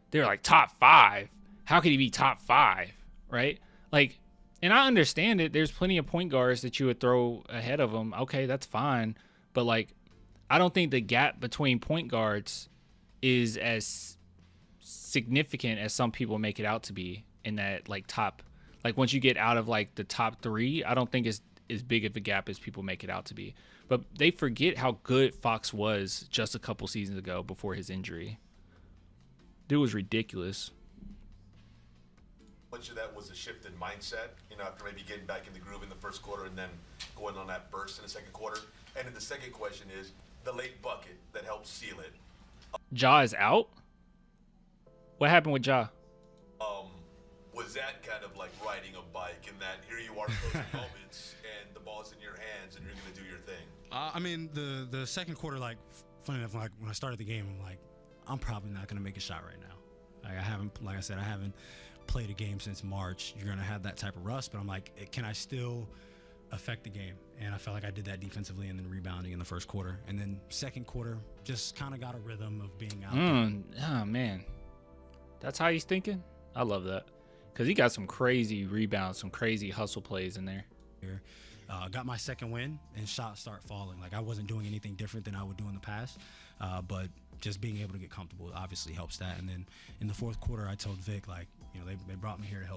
They were like, top 5? How could he be top 5? Right? Like, and I understand it. There's plenty of point guards that you would throw ahead of him. Okay, that's fine. But, like, I don't think the gap between point guards is as significant as some people make it out to be in that, like, top. Like, once you get out of, like, the top 3, I don't think it's as big of a gap as people make it out to be. But they forget how good Fox was just a couple seasons ago before his injury. Dude was ridiculous. much of that was a shift in mindset, after maybe getting back in the groove in the first quarter and then going on that burst in the second quarter? And then the second question is the late bucket that helped seal it. Ja is out? What happened with Ja? Was that kind of like riding a bike in that here you are closing moments and the ball's in your hands and you're going to do your thing? I mean, the second quarter, like, funny enough, like when I started the game, I'm like, I'm probably not going to make a shot right now. Like I said, I haven't played a game since March. You're going to have that type of rust, but I'm like, can I still affect the game? And I felt like I did that defensively and then rebounding in the first quarter. And then second quarter, just kind of got a rhythm of being out there. Oh, man. That's how he's thinking? I love that. Because he got some crazy rebounds, some crazy hustle plays in there. Got my second win, and shots start falling. Like, I wasn't doing anything different than I would do in the past, but just being able to get comfortable obviously helps that. And then in the fourth quarter, I told Vic, like, they brought me here to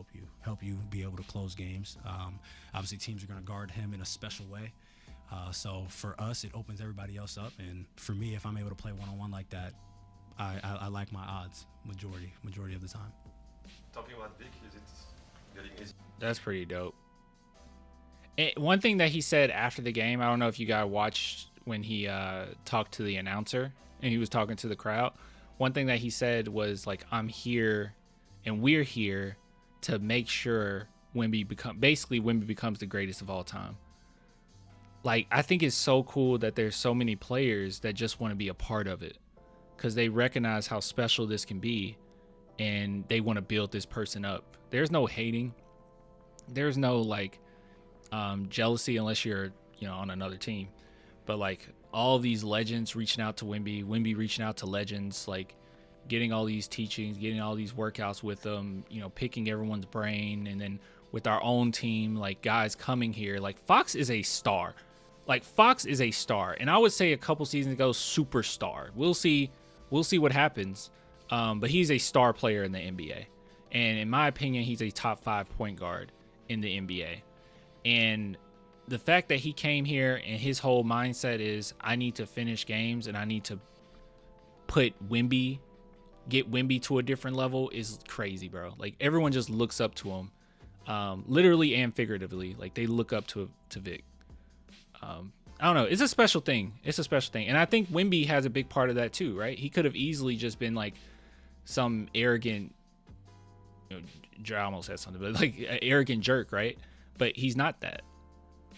help you be able to close games. Obviously, teams are going to guard him in a special way. So for us, it opens everybody else up. And for me, if I'm able to play one-on-one like that, I like my odds majority of the time. Talking about Vic, is it getting easy? That's pretty dope. And one thing that he said after the game, I don't know if you guys watched when he talked to the announcer and he was talking to the crowd. One thing that he said was, like, I'm here and we're here to make sure Wemby becomes the greatest of all time. Like, I think it's so cool that there's so many players that just want to be a part of it because they recognize how special this can be. And they want to build this person up. There's no hating. There's no, like, jealousy unless you're, on another team. But, like, all these legends reaching out to Wemby reaching out to legends, like, getting all these teachings, getting all these workouts with them, picking everyone's brain. And then with our own team, like, guys coming here. Like, Fox is a star. And I would say a couple seasons ago, superstar. We'll see what happens. But he's a star player in the NBA. And in my opinion, he's a top 5 point guard in the NBA. And the fact that he came here and his whole mindset is, I need to finish games and I need to get Wemby to a different level is crazy, bro. Like, everyone just looks up to him, literally and figuratively. Like, they look up to Vic. I don't know. It's a special thing. And I think Wemby has a big part of that too, right? He could have easily just been like some arrogant, I almost said something, but like an arrogant jerk, right? But he's not that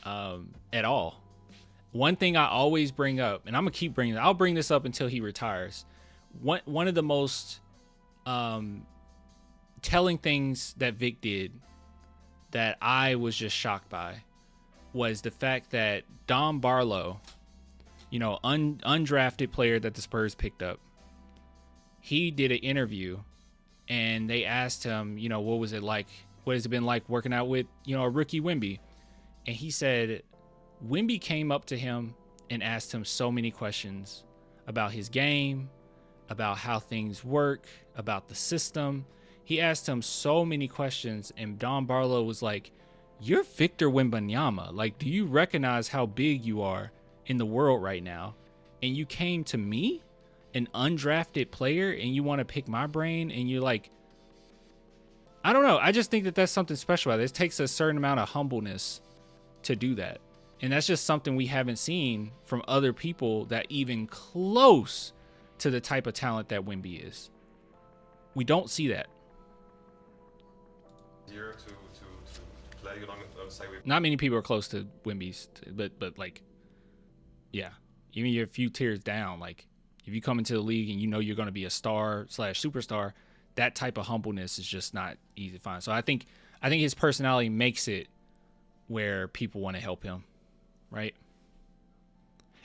at all. One thing I always bring up, and I'm going to keep bringing it, I'll bring this up until he retires. One of the most telling things that Vic did that I was just shocked by was the fact that Dom Barlow undrafted player that the Spurs picked up. He did an interview, and they asked him, what was it like? What has it been like working out with, a rookie Wemby? And he said Wemby came up to him and asked him so many questions about his game, about how things work, about the system. He asked him so many questions, and Don Barlow was like, "You're Victor Wembanyama. Like, do you recognize how big you are in the world right now? And you came to me, an undrafted player, and you want to pick my brain?" And you're like, I don't know. I just think that that's something special about it. It takes a certain amount of humbleness to do that. And that's just something we haven't seen from other people that even close to the type of talent that Wemby is. We don't see that. Easier to play alongside with. Not many people are close to Wemby's, but like, yeah, even you're a few tiers down. Like, if you come into the league and you're going to be a star/superstar, that type of humbleness is just not easy to find. So I think his personality makes it where people want to help him, right?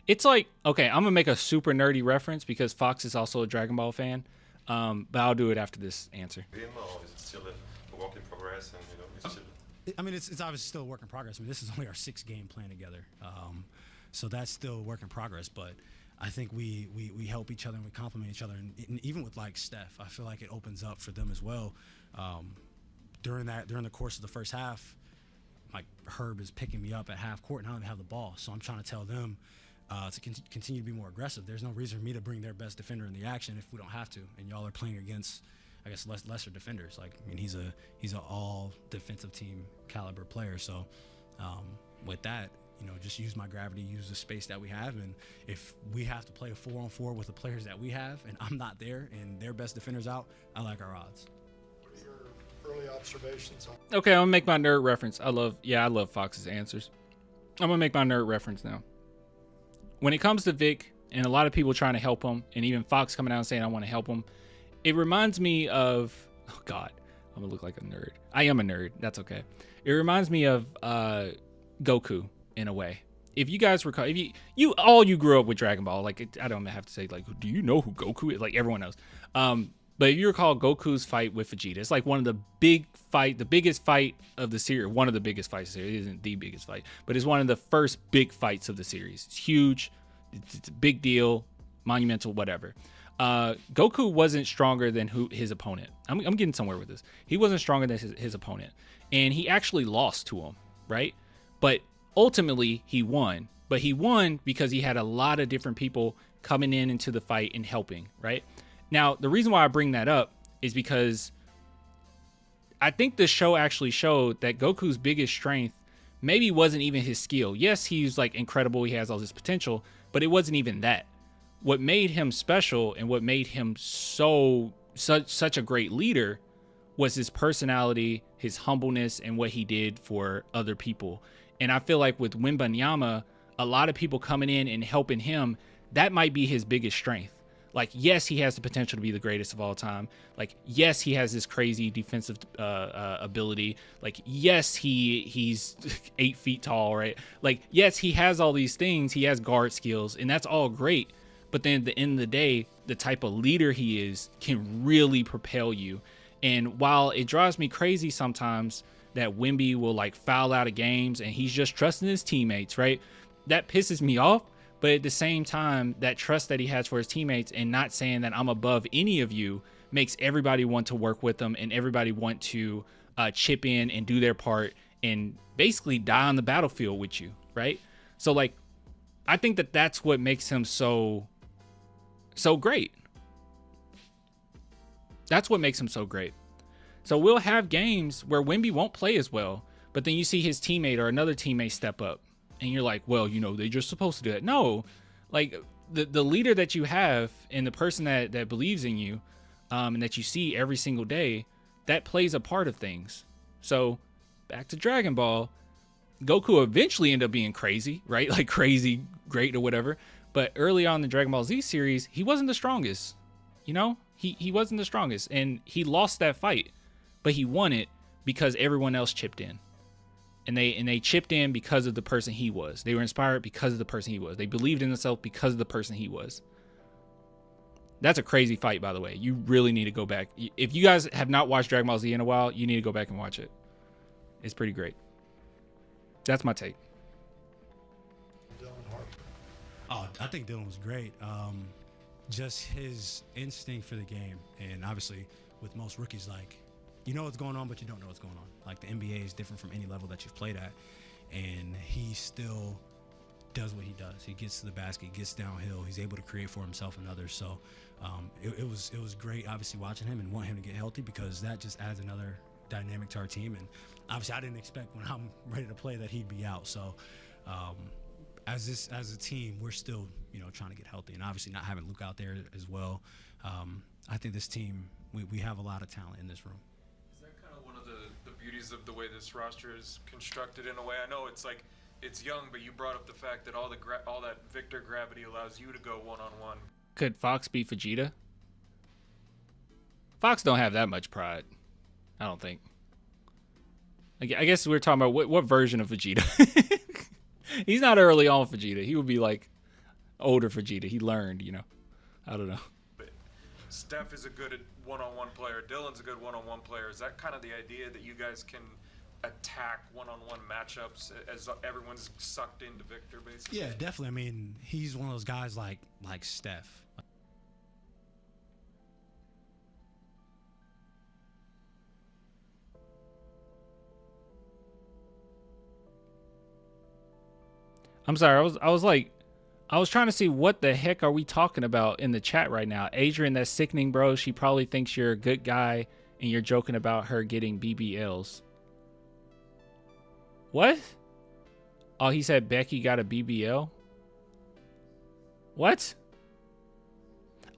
It's like, okay, I'm gonna make a super nerdy reference because Fox is also a Dragon Ball fan, but I'll do it after this answer. Him, or is it still a work in progress, and it's still. I mean, it's obviously still a work in progress. I mean, this is only our 6th game playing together, so that's still a work in progress. But I think we help each other and we complement each other, and even with like Steph, I feel like it opens up for them as well. During the course of the first half, like Herb is picking me up at half court and I don't even have the ball, so I'm trying to tell them to continue to be more aggressive. There's no reason for me to bring their best defender in the action if we don't have to, and y'all are playing against, I guess, lesser defenders. Like, I mean, he's an all defensive team caliber player. So with that, just use my gravity, use the space that we have, and if we have to play a 4-on-4 with the players that we have, and I'm not there, and their best defenders out, I like our odds. What are your early observations on? Okay, I'm gonna make my nerd reference. I love Fox's answers. I'm gonna make my nerd reference now. When it comes to Vic and a lot of people trying to help him, and even Fox coming out and saying I want to help him, it reminds me of, oh God, I'm gonna look like a nerd. I am a nerd. That's okay. It reminds me of Goku in a way. If you guys recall, if you grew up with Dragon Ball, like I don't have to say like, do you know who Goku is? Like everyone knows. But if you recall Goku's fight with Vegeta, it's like one of the biggest fight of the series. One of the biggest fights of the series. It isn't the biggest fight, but it's one of the first big fights of the series. It's huge. It's a big deal, monumental, whatever. Goku wasn't stronger than his opponent. I'm getting somewhere with this. He wasn't stronger than his opponent, and he actually lost to him, right? But ultimately, he won. But he won because he had a lot of different people coming into the fight and helping, right? Now, the reason why I bring that up is because I think the show actually showed that Goku's biggest strength maybe wasn't even his skill. Yes, he's like incredible. He has all this potential, but it wasn't even that. What made him special and what made him such a great leader was his personality, his humbleness, and what he did for other people. And I feel like with Wembanyama, a lot of people coming in and helping him, that might be his biggest strength. Like, yes, he has the potential to be the greatest of all time. Like, yes, he has this crazy defensive ability. Like, yes, he's 8 feet tall, right? Like, yes, he has all these things. He has guard skills, and that's all great. But then at the end of the day, the type of leader he is can really propel you. And while it drives me crazy sometimes that Wemby will like foul out of games and he's just trusting his teammates, right? That pisses me off. But at the same time, that trust that he has for his teammates and not saying that I'm above any of you makes everybody want to work with them and everybody want to chip in and do their part and basically die on the battlefield with you, right? So like, I think that that's what makes him so great. That's what makes him so great. So we'll have games where Wemby won't play as well, but then you see his teammate or another teammate step up. And you're like, well, they're just supposed to do that. No, like the leader that you have and the person that believes in you and that you see every single day, that plays a part of things. So back to Dragon Ball, Goku eventually ended up being crazy, right? Like crazy, great or whatever. But early on in the Dragon Ball Z series, he wasn't the strongest. He wasn't the strongest. And he lost that fight, but he won it because everyone else chipped in. And they chipped in because of the person he was. They were inspired because of the person he was. They believed in themselves because of the person he was. That's a crazy fight, by the way. You really need to go back. If you guys have not watched Dragon Ball Z in a while, you need to go back and watch it. It's pretty great. That's my take. Dylan Harper. Oh, I think Dylan was great. Just his instinct for the game. And obviously, with most rookies, like, you know what's going on, but you don't know what's going on. Like, the NBA is different from any level that you've played at. And he still does what he does. He gets to the basket, gets downhill. He's able to create for himself and others. So it was great, obviously, watching him and want him to get healthy, because that just adds another dynamic to our team. And obviously, I didn't expect when I'm ready to play that he'd be out. So as a team, we're still, trying to get healthy, and obviously not having Luke out there as well. I think this team, we have a lot of talent in this room. Is that kind of one of the beauties of the way this roster is constructed in a way? I know it's young, but you brought up the fact that all that Victor gravity allows you to go one-on-one. Could Fox beat Vegeta? Fox don't have that much pride, I don't think. I guess we're talking about what version of Vegeta. He's not early on Vegeta. He would be like older Vegeta. He learned, I don't know. But Steph is a good one-on-one player. Dylan's a good one-on-one player. Is that kind of the idea, that you guys can attack one-on-one matchups as everyone's sucked into Victor, basically? Yeah, definitely. I mean, he's one of those guys like Steph. I'm sorry. I was trying to see what the heck are we talking about in the chat right now. Adrian, that's sickening, bro. She probably thinks you're a good guy and you're joking about her getting BBLs. What? Oh, he said Becky got a BBL? What?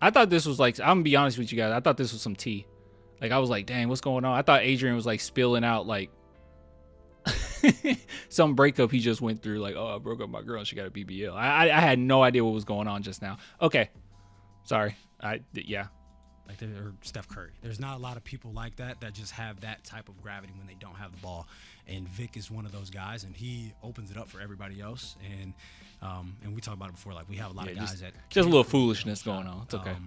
I thought this was like, I'm gonna be honest with you guys, I thought this was some tea. Like, I was like, dang, what's going on? I thought Adrian was like spilling out like some breakup he just went through, like, oh, I broke up with my girl and she got a BBL. I had no idea what was going on just now. Okay, sorry. Yeah. Or Steph Curry. There's not a lot of people like that just have that type of gravity when they don't have the ball. And Vic is one of those guys, and he opens it up for everybody else. And we talked about it before. Like, we have a lot of guys that just a little foolishness going on. It's okay.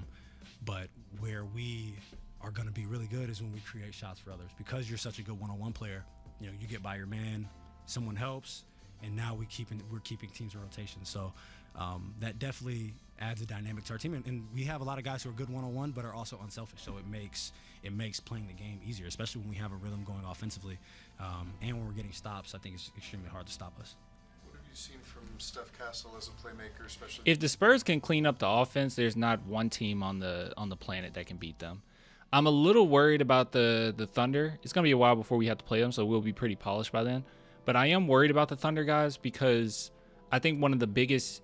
But where we are going to be really good is when we create shots for others, because you're such a good one-on-one player. You get by your man, someone helps, and now we're keeping teams in rotation. So that definitely adds a dynamic to our team. And we have a lot of guys who are good one-on-one, but are also unselfish. So it makes playing the game easier, especially when we have a rhythm going offensively, and when we're getting stops. I think it's extremely hard to stop us. What have you seen from Steph Castle as a playmaker, especially? If the Spurs can clean up the offense, there's not one team on the planet that can beat them. I'm a little worried about the Thunder. It's going to be a while before we have to play them, so we'll be pretty polished by then. But I am worried about the Thunder, guys, because I think one of the biggest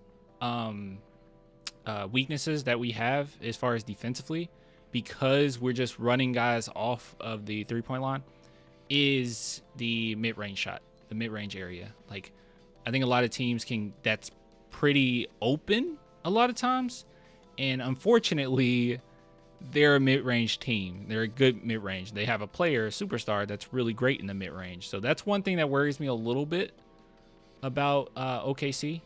weaknesses that we have as far as defensively, because we're just running guys off of the three-point line, is the mid-range shot, the mid-range area. Like, I think a lot of teams that's pretty open a lot of times. And unfortunately, they're a mid-range team. They're a good mid-range. They have a player, a superstar, that's really great in the mid-range. So that's one thing that worries me a little bit about OKC,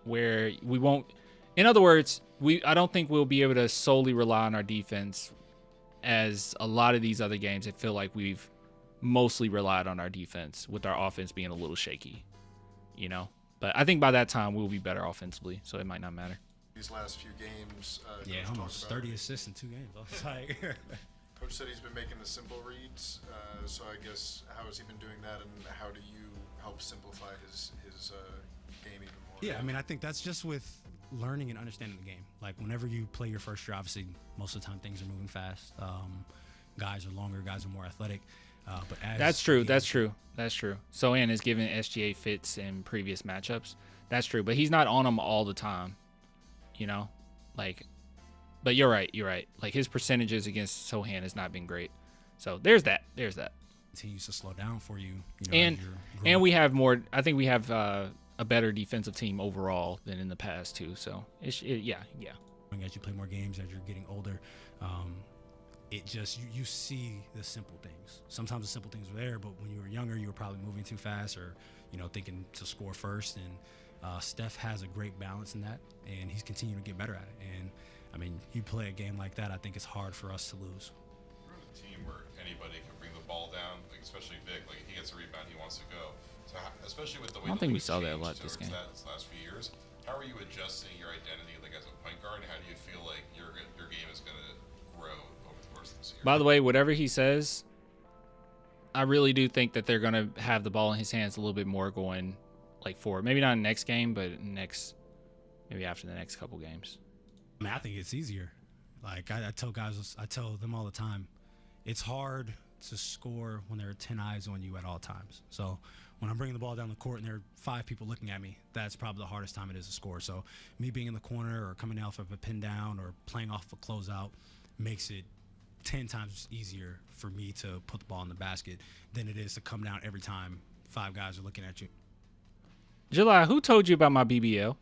where we won't. In other words, I don't think we'll be able to solely rely on our defense, as a lot of these other games, I feel like we've mostly relied on our defense, with our offense being a little shaky, But I think by that time we'll be better offensively, so it might not matter. These last few games, almost 30 assists in 2 games. Coach said he's been making the simple reads. So I guess, how has he been doing that, and how do you help simplify his game even more? Yeah, I mean, I think that's just with learning and understanding the game. Like, whenever you play your first year, obviously most of the time things are moving fast. Guys are longer, guys are more athletic. But that's true. Sohan has given SGA fits in previous matchups. That's true, but he's not on them all the time. But you're right. Like, his percentages against Sohan has not been great. So there's that. Continues to slow down for you. And we have more. I think we have a better defensive team overall than in the past too. So yeah. As you play more games, as you're getting older, it just you see the simple things. Sometimes the simple things were there, but when you were younger, you were probably moving too fast or thinking to score first. And Steph has a great balance in that, and he's continuing to get better at it. And I mean, you play a game like that, I think it's hard for us to lose. We're in a team where anybody can bring the ball down, like especially Vic. Like if he gets a rebound, he wants to go. So especially with the way I don't think we saw that a lot this game. This last few years, how are you adjusting your identity like as a point guard? And how do you feel like your game is going to grow over the course of this year? By the way, whatever he says, I really do think that they're going to have the ball in his hands a little bit more going like forward. Maybe not in the next game, but maybe after the next couple games. I mean, I think it's easier. Like I tell guys, I tell them all the time, it's hard to score when there are 10 eyes on you at all times. So when I'm bringing the ball down the court and there are 5 people looking at me, that's probably the hardest time it is to score. So me being in the corner or coming off of a pin down or playing off a closeout makes it 10 times easier for me to put the ball in the basket than it is to come down every time 5 guys are looking at you. July, who told you about my BBL?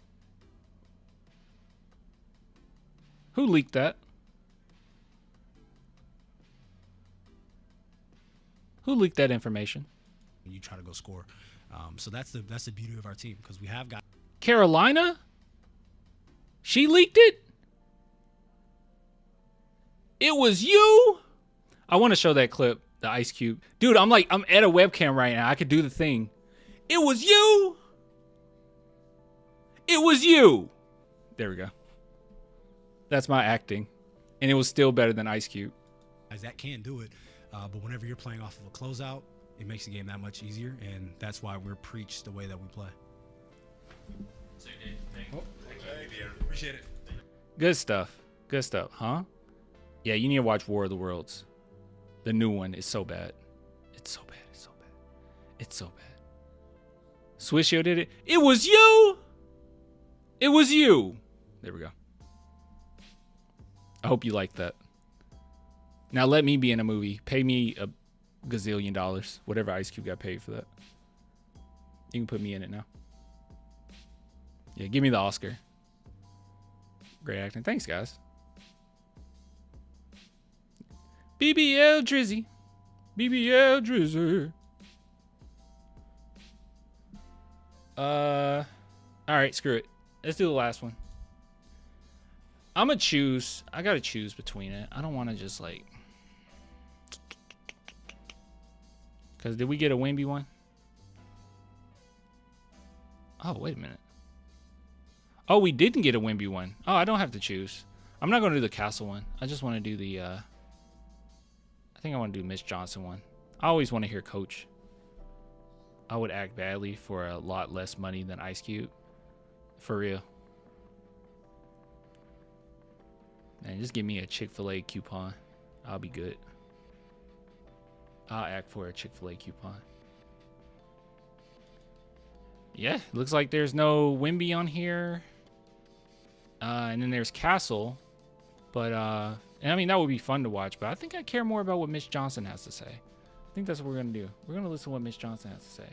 Who leaked that? Who leaked that information? You try to go score. So that's the beauty of our team, because we have got Carolina? She leaked it? It was you? I want to show that clip, the Ice Cube. Dude, I'm at a webcam right now. I could do the thing. It was you? It was you. There we go. That's my acting. And it was still better than Ice Cube. guys that can do it, but whenever you're playing off of a closeout, it makes the game that much easier, and that's why we're preached the way that we play. Thank you. Appreciate it. Good stuff. Good stuff, huh? Yeah, you need to watch War of the Worlds. The new one is so bad. It's so bad. It's so bad. It's so bad. Swishio did it. It was you. It was you. There we go. I hope you like that. Now let me be in a movie. Pay me a gazillion dollars. Whatever Ice Cube got paid for that. You can put me in it now. Yeah, give me the Oscar. Great acting. Thanks, guys. BBL Drizzy. BBL Drizzy. All right, screw it. Let's do the last one. I'm gonna choose. I gotta choose between it. I don't want to just like. Cause did we get a Wemby one? Oh, wait a minute. Oh, we didn't get a Wemby one. Oh, I don't have to choose. I'm not gonna do the Castle one. I just want to do the. I think I want to do Mitch Johnson one. I always want to hear Coach. I would act badly for a lot less money than Ice Cube. For real. Man, just give me a Chick-fil-A coupon. I'll be good. I'll act for a Chick-fil-A coupon. Yeah, looks like there's no Wemby on here. And then there's Castle. But, and I mean, that would be fun to watch. But I think I care more about what Mitch Johnson has to say. I think that's what we're going to do. We're going to listen to what Mitch Johnson has to say.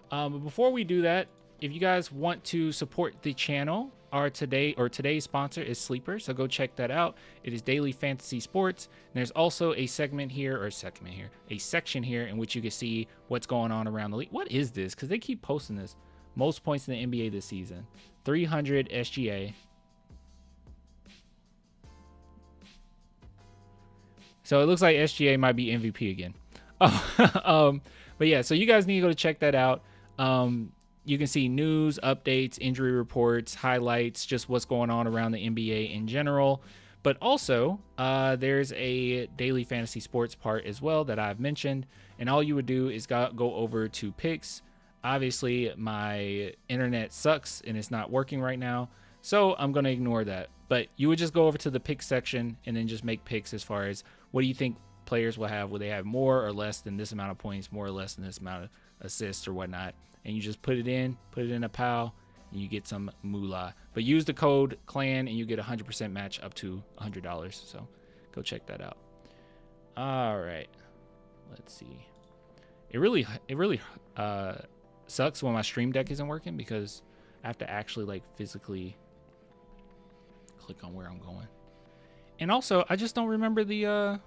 But before we do that, if you guys want to support the channel, today's sponsor is Sleeper, so go check that out. It is daily fantasy sports. And there's also a section here in which you can see what's going on around the league. What is this? Because they keep posting this. Most points in the NBA this season. 300 SGA. So it looks like SGA might be MVP again. But yeah, so you guys need to go check that out. You can see news, updates, injury reports, highlights, just what's going on around the NBA in general. But also, there's a daily fantasy sports part as well that I've mentioned. And all you would do is go over to picks. Obviously, my internet sucks and it's not working right now. So I'm going to ignore that. But you would just go over to the pick section and then just make picks as far as what do you think players will have. Will they have more or less than this amount of points, more or less than this amount of assists or whatnot. And you just put it in a pile, and you get some moolah. But use the code CLAN, and you get a 100% match up to $100. So go check that out. All right, let's see. It really sucks when my Stream Deck isn't working because I have to actually like physically click on where I'm going. And also, I just don't remember the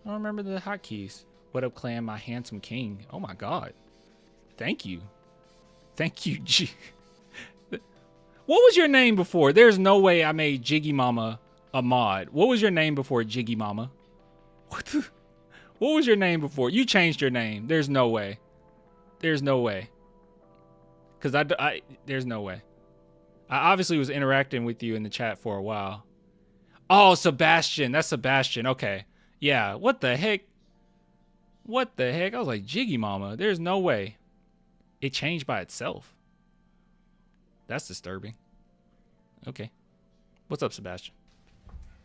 I don't remember the hotkeys. What up, clan? My handsome king. Oh my god. Thank you. Thank you, G. What was your name before? There's no way I made Jiggy Mama a mod. What was your name before Jiggy Mama? What was your name before? You changed your name. There's no way. There's no way. Because there's no way. I obviously was interacting with you in the chat for a while. Oh, Sebastian. That's Sebastian. Okay. Yeah. What the heck? What the heck? I was like, Jiggy Mama. There's no way. It changed by itself. That's disturbing. Okay. What's up, Sebastian?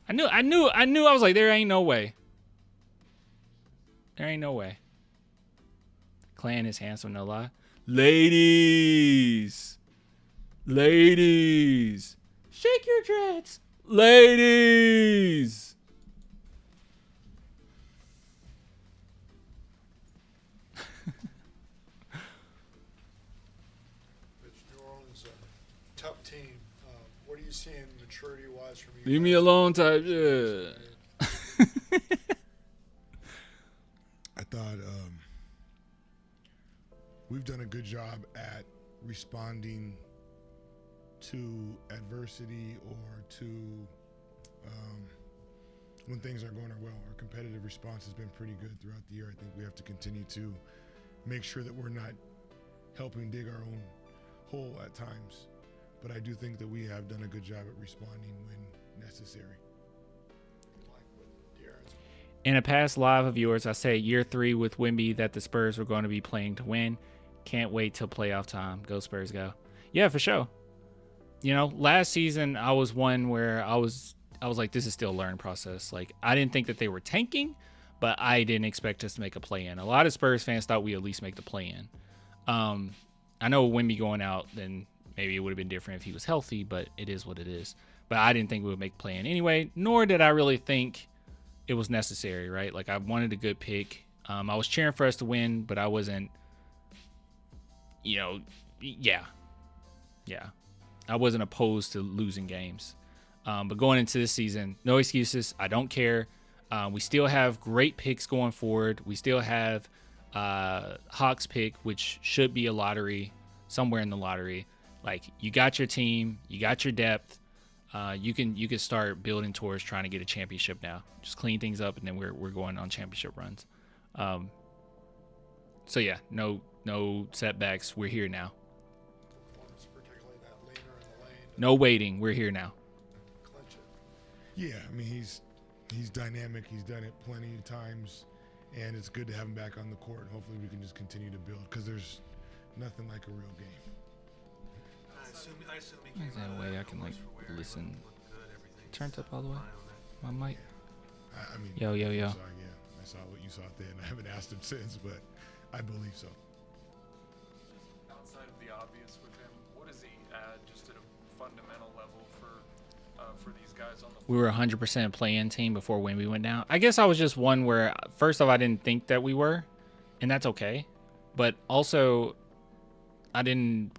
I knew. I was like, there ain't no way. There ain't no way. Clan is handsome, no lie. Ladies. Ladies. Shake your dreads. Ladies. It's New Orleans, tough team. What are you seeing maturity-wise from you? Leave me alone type shit. I thought we've done a good job at responding to adversity or to when things aren't going our well. Our competitive response has been pretty good throughout the year. I think we have to continue to make sure that we're not helping dig our own hole at times. But I do think that we have done a good job at responding when necessary. In a past live of yours, I said year 3 with Wemby that the Spurs were going to be playing to win. Can't wait till playoff time. Go Spurs, go. Yeah, for sure. You know, last season I was one where I was like, this is still a learning process. Like, I didn't think that they were tanking, but I didn't expect us to make a play-in. A lot of Spurs fans thought we at least make the play-in. I know Wemby going out, then maybe it would have been different if he was healthy, but it is what it is. But I didn't think we would make play-in anyway, nor did I really think it was necessary, right? Like, I wanted a good pick. I was cheering for us to win, but I wasn't, yeah. I wasn't opposed to losing games. But going into this season, no excuses. I don't care. We still have great picks going forward. We still have Hawks pick, which should be a lottery, somewhere in the lottery. Like, you got your team, you got your depth. You can start building towards trying to get a championship now. Just clean things up, and then we're going on championship runs. So yeah, no setbacks. We're here now. No waiting. We're here now. Yeah, I mean, he's dynamic. He's done it plenty of times, and it's good to have him back on the court. Hopefully we can just continue to build, because there's nothing like a real game. Is that a way I can, like, listen? Turned up all the way? My mic? I mean, Yo. I saw what you saw then. I haven't asked him since, but I believe so. Outside of the obvious with him, what does he add just at a fundamental level for these guys on the floor? We were 100% play-in team before Wemby went down. I guess I was just one where, first off, I didn't think that we were, and that's okay. But also, it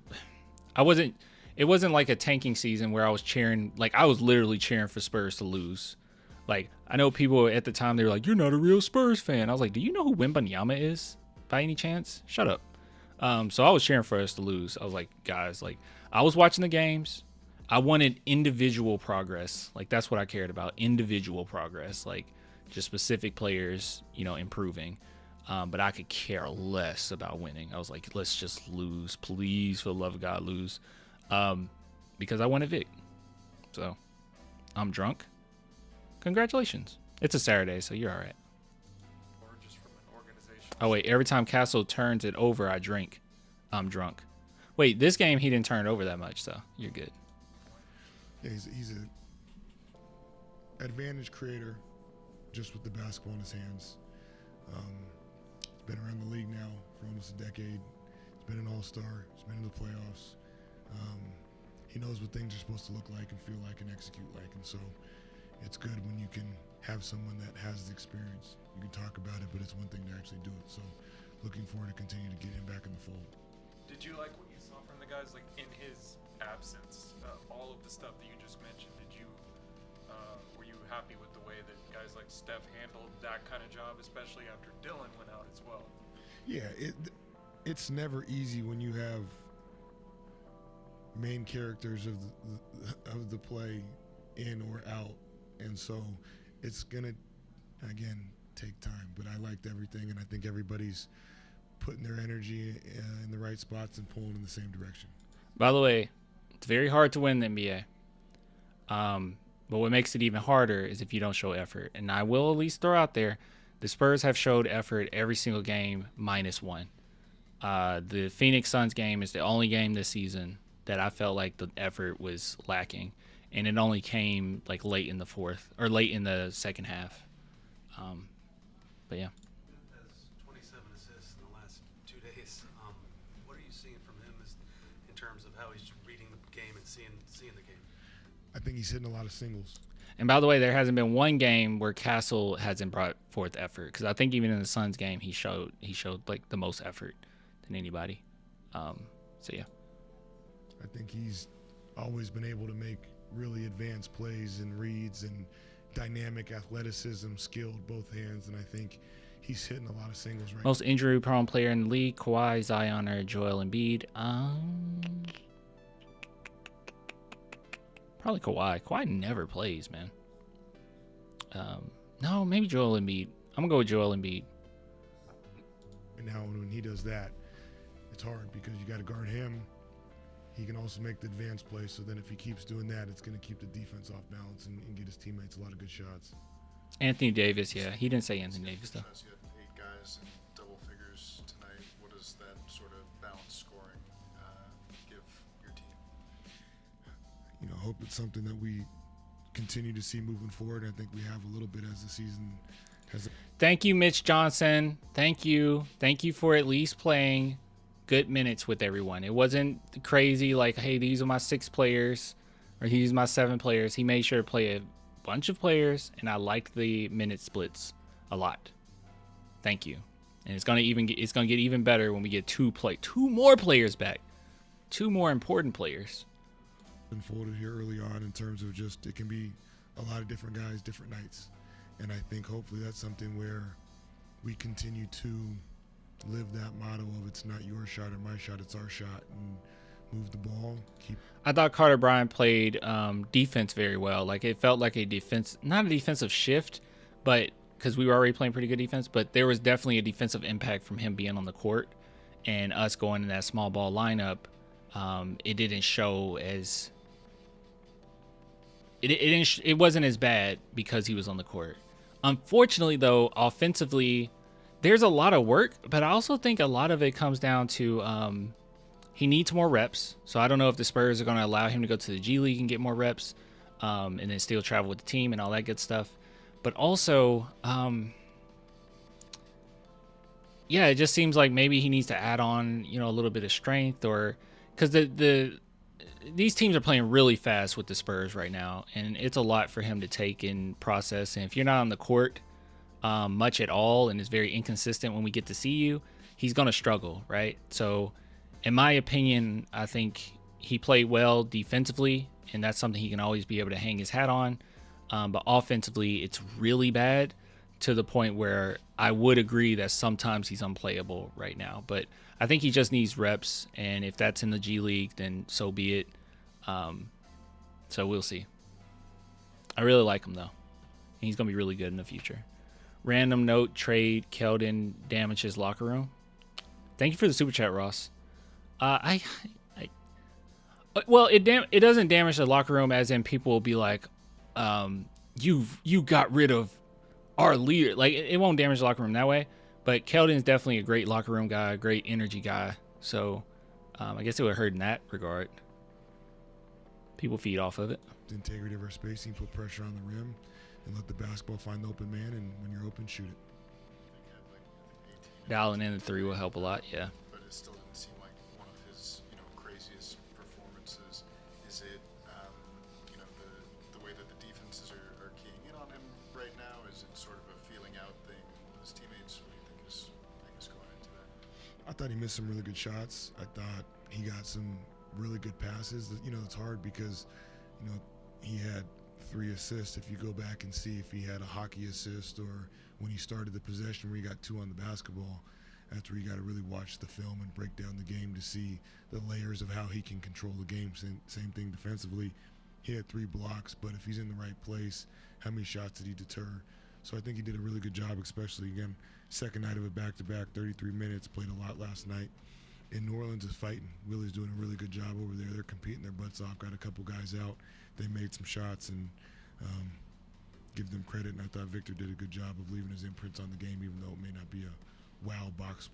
wasn't like a tanking season where I was cheering, like, I was literally cheering for Spurs to lose. Like, I know people at the time, they were like, you're not a real Spurs fan. I was like, do you know who Wembanyama is by any chance? Shut up. So I was cheering for us to lose. I was like, guys, like, I was watching the games. I wanted individual progress. Like, that's what I cared about, individual progress. Like, just specific players, improving. But I could care less about winning. I was like, let's just lose. Please, for the love of God, lose. Because I wanted Vic. So, I'm drunk. Congratulations. It's a Saturday, so you're all right. Or just from an organization. Oh, wait. Every time Castle turns it over, I drink. I'm drunk. Wait, this game, he didn't turn it over that much, so you're good. Yeah, he's an advantage creator just with the basketball in his hands. He's been around the league now for almost a decade. He's been an all-star. He's been in the playoffs. He knows what things are supposed to look like and feel like and execute like. And so it's good when you can have someone that has the experience. You can talk about it, but it's one thing to actually do it. So looking forward to continue to get him back in the fold. Did you like what you saw from the guys, like, in his absence? All of the stuff that you just mentioned, were you happy with the way that guys like Steph handled that kind of job, especially after Dylan went out as well. Yeah, it's never easy when you have main characters of the play in or out, and so it's gonna again take time. But I liked everything, and I think everybody's putting their energy in the right spots and pulling in the same direction. By the way, it's very hard to win the NBA. But what makes it even harder is if you don't show effort. And I will at least throw out there, the Spurs have showed effort every single game -1. The Phoenix Suns game is the only game this season that I felt like the effort was lacking. And it only came like late in the second half. But yeah. Has 27 assists in the last 2 days. What are you seeing from him in terms of how he's reading the game and seeing the game? I think he's hitting a lot of singles. And by the way, there hasn't been one game where Castle hasn't brought forth effort, because I think even in the Suns game he showed like the most effort than anybody. So yeah. I think he's always been able to make really advanced plays and reads and dynamic athleticism, skilled both hands, and I think he's hitting a lot of singles right Most injury-prone player in the league: Kawhi, Zion, or Joel Embiid. Probably Kawhi. Kawhi never plays, man. No, maybe Joel Embiid. I'm gonna go with Joel Embiid. And now when he does that, it's hard because you got to guard him. He can also make the advanced play, so then if he keeps doing that, it's going to keep the defense off balance and get his teammates a lot of good shots. Anthony Davis, yeah. He didn't say Anthony Davis, though. You had 8 guys in double figures tonight. What does that sort of balanced scoring give your team? You know, hope it's something that we continue to see moving forward. I think we have a little bit as the season has. Thank you, Mitch Johnson. Thank you for at least playing good minutes with everyone. It wasn't crazy like, hey, these are my 6 players or these are my 7 players. He made sure to play a bunch of players, and I liked the minute splits a lot. Thank you. And it's gonna get even better when we get 2 more players back, 2 more important players. Unfolded here early on in terms of just it can be a lot of different guys, different nights, and I think hopefully that's something where we continue to live that motto of it's not your shot or my shot, it's our shot, and move the ball. I thought Carter Bryant played defense very well. Like, it felt like not a defensive shift, but because we were already playing pretty good defense, but there was definitely a defensive impact from him being on the court and us going in that small ball lineup. It didn't show as it wasn't as bad because he was on the court. Unfortunately, though, offensively, there's a lot of work, but I also think a lot of it comes down to he needs more reps. So I don't know if the Spurs are going to allow him to go to the G League and get more reps, and then still travel with the team and all that good stuff. But also, yeah, it just seems like maybe he needs to add on, a little bit of strength, or because these teams are playing really fast with the Spurs right now, and it's a lot for him to take and process. And if you're not on the court much at all, and is very inconsistent when we get to see you, he's going to struggle, right? So in my opinion, I think he played well defensively, and that's something he can always be able to hang his hat on. But offensively, it's really bad to the point where I would agree that sometimes he's unplayable right now. But I think he just needs reps, and if that's in the G League, then so be it. So we'll see. I really like him, though. He's going to be really good in the future. Random note, trade Keldon damages locker room. Thank you for the super chat, Ross. Well, it doesn't damage the locker room as in people will be like, you got rid of our leader. Like, it won't damage the locker room that way. But Keldon's definitely a great locker room guy, a great energy guy. So I guess it would hurt in that regard. People feed off of it. The integrity of our spacing, put pressure on the rim, and let the basketball find the open man, and when you're open, shoot it. Dialing in the 3 will help a lot, yeah. But it still didn't seem like one of his, craziest performances. Is it, the way that the defenses are keying in on him right now? Is it sort of a feeling out thing with his teammates? What do you think is going into that? I thought he missed some really good shots. I thought he got some really good passes. It's hard because, he had 3 assists. If you go back and see if he had a hockey assist or when he started the possession where he got 2 on the basketball, that's where you got to really watch the film and break down the game to see the layers of how he can control the game. Same thing defensively. He had 3 blocks, but if he's in the right place, how many shots did he deter? So I think he did a really good job, especially, again, second night of a back-to-back, 33 minutes, played a lot last night. And New Orleans is fighting. Willie's doing a really good job over there. They're competing their butts off, got a couple guys out. They made some shots, and give them credit. And I thought Victor did a good job of leaving his imprints on the game, even though it may not be a wow box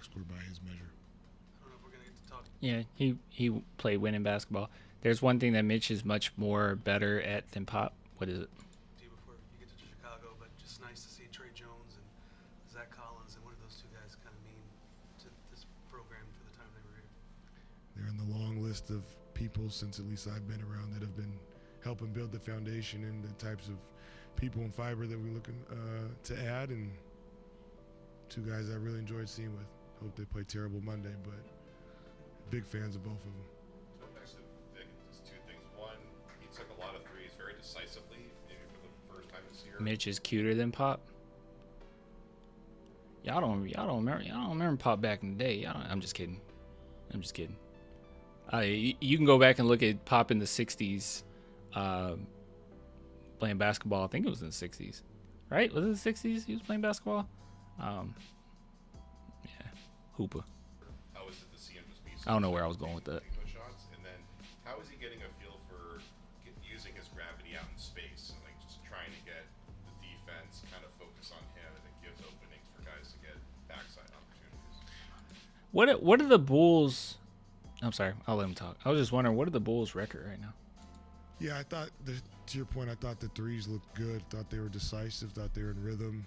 score by his measure. I don't know if we're going to get to talk. Yeah, he played winning basketball. There's one thing that Mitch is much more better at than Pop. What is it? Before you get to Chicago, but just nice to see Trey Jones and Zach Collins, and what do those 2 guys kind of mean to this program for the time they were here? They're in the long list of people since at least I've been around that have been helping build the foundation and the types of people and fiber that we're looking to add, and 2 guys I really enjoyed seeing with. Hope they play terrible Monday, but big fans of both of them. So next to Vic, just 2 things. One, he took a lot of threes very decisively, maybe for the first time this year. Mitch is cuter than Pop. Y'all don't remember Pop back in the day. I'm just kidding. You can go back and look at Pop in the 60s playing basketball. I think it was in the 60s. Right? Was it the 60s he was playing basketball? Yeah. Hooper. How is it to see him just be I don't know where I was going with that. taking those shots? And then how is he getting a feel for using his gravity out in space and like just trying to get the defense kind of focus on him, and it gives openings for guys to get backside opportunities? What are the Bulls? I'm sorry, I'll let him talk. I was just wondering, what are the Bulls' record right now? Yeah, I thought, to your point, I thought the threes looked good. Thought they were decisive. Thought they were in rhythm.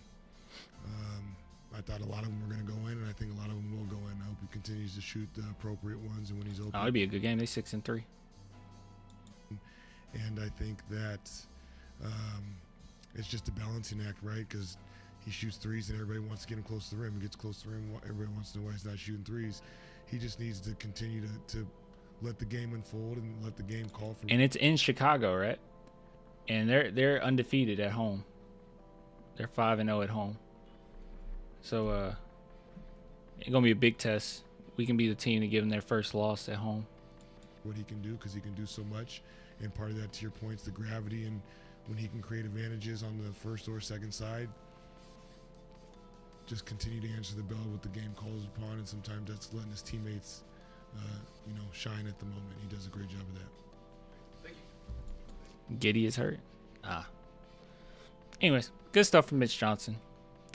I thought a lot of them were going to go in, and I think a lot of them will go in. I hope he continues to shoot the appropriate ones, and when he's open. Oh, it'd be a good game. They 6-3. And I think that it's just a balancing act, right? Because he shoots threes, and everybody wants to get him close to the rim. He gets close to the rim. Everybody wants to know why he's not shooting threes. He just needs to continue to let the game unfold and let the game call for him. And it's in Chicago, right? And they're undefeated at home. They're 5-0 at home. So it's gonna be a big test. We can be the team to give them their first loss at home. What he can do, because he can do so much, and part of that, to your point, is the gravity, and when he can create advantages on the first or second side, just continue to answer the bell what the game calls upon, and sometimes that's letting his teammates, shine at the moment. He does a great job of that. Thank you. Giddey is hurt. Anyways, good stuff from Mitch Johnson.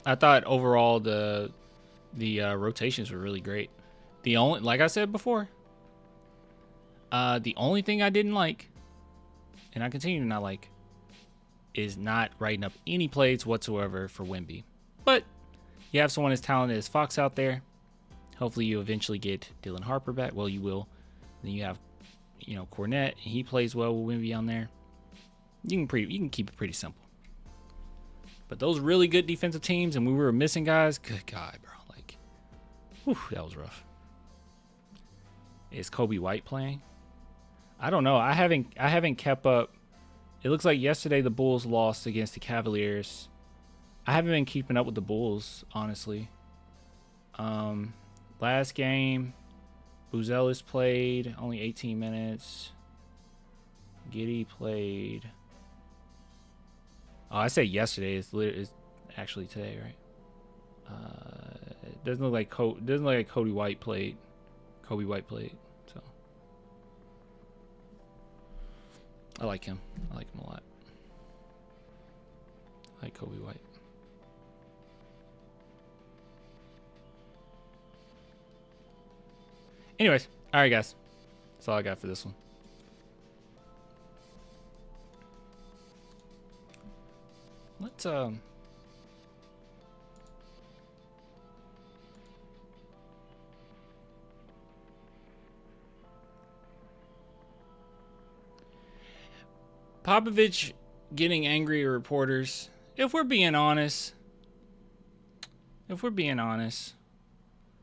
I thought overall the rotations were really great. Like I said before, the only thing I didn't like, and I continue to not like, is not writing up any plays whatsoever for Wemby. But you have someone as talented as Fox out there. Hopefully you eventually get Dylan Harper back. Well, you will. Then you have, Cornette. He plays well with Wemby on there. You can keep it pretty simple. But those really good defensive teams, and we were missing guys. Good God, bro! That was rough. Is Kobe White playing? I don't know. I haven't kept up. It looks like yesterday the Bulls lost against the Cavaliers. I haven't been keeping up with the Bulls, honestly. Last game, Buzelis played only 18 minutes. Giddey played. Oh, I said yesterday. It's actually today, right? It doesn't look like Kobe White played. So I like him. I like him a lot. I like Kobe White. Anyways, all right, guys. That's all I got for this one. Let's Popovich getting angry at reporters. If we're being honest,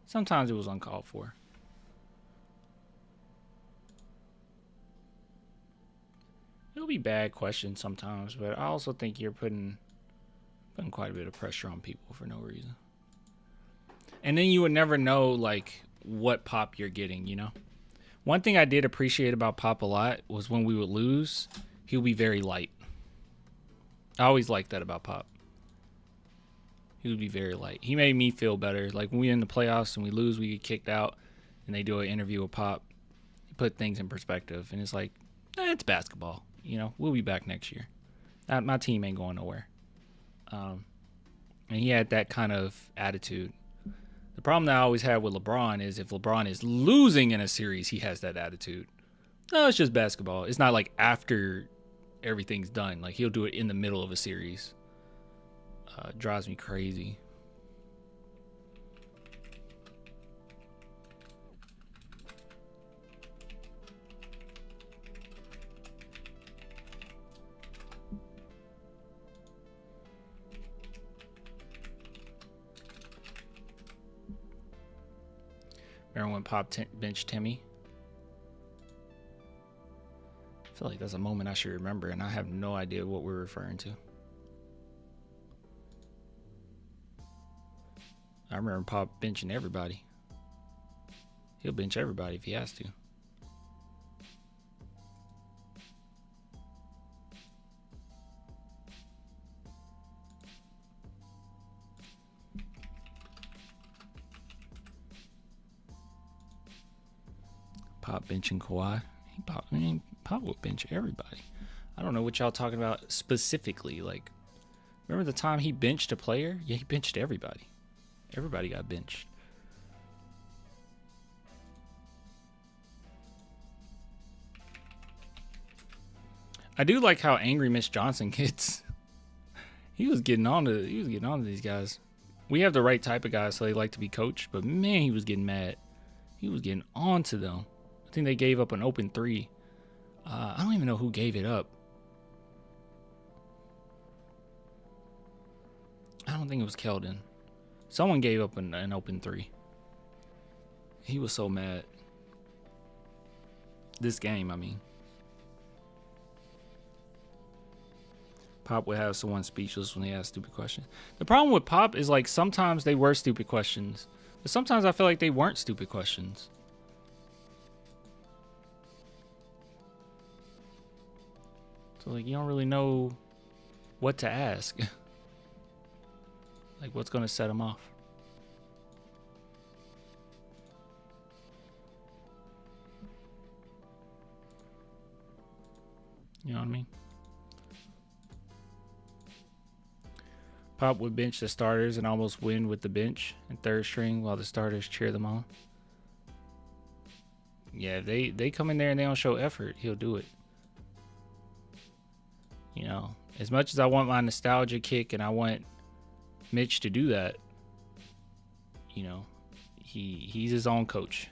sometimes it was uncalled for. It'll be bad questions sometimes, but I also think you're putting quite a bit of pressure on people for no reason. And then you would never know, like, what Pop you're getting, you know? One thing I did appreciate about Pop a lot was when we would lose, he would be very light. I always liked that about Pop. He would be very light. He made me feel better. Like, when we in the playoffs and we lose, we get kicked out, and they do an interview with Pop, he put things in perspective. And it's like, it's basketball. You know, we'll be back next year. My team ain't going nowhere. And he had that kind of attitude. The problem that I always had with LeBron is if LeBron is losing in a series, he has that attitude. No, it's just basketball. It's not like after everything's done. Like, he'll do it in the middle of a series. Drives me crazy. Remember when Pop benched Timmy? I feel like that's a moment I should remember, and I have no idea what we're referring to. I remember Pop benching everybody. He'll bench everybody if he has to. Pop benching Kawhi. Pop will bench everybody. I don't know what y'all talking about specifically. Like, remember the time he benched a player? Yeah, he benched everybody. Everybody got benched. I do like how angry Mitch Johnson gets. He was getting on to these guys. We have the right type of guys, so they like to be coached. But man, he was getting mad. He was getting on to them. I think they gave up an open three. I don't even know who gave it up. I don't think it was Keldon. Someone gave up an open three. He was so mad. This game, I mean. Pop would have someone speechless when they ask stupid questions. The problem with Pop is, like, sometimes they were stupid questions. But sometimes I feel like they weren't stupid questions. So, like, you don't really know what to ask. Like, what's going to set them off? You know what I mean? Pop would bench the starters and almost win with the bench and third string while the starters cheer them on. Yeah, they come in there and they don't show effort, he'll do it. You know, as much as I want my nostalgia kick and I want Mitch to do that, you know, he's his own coach.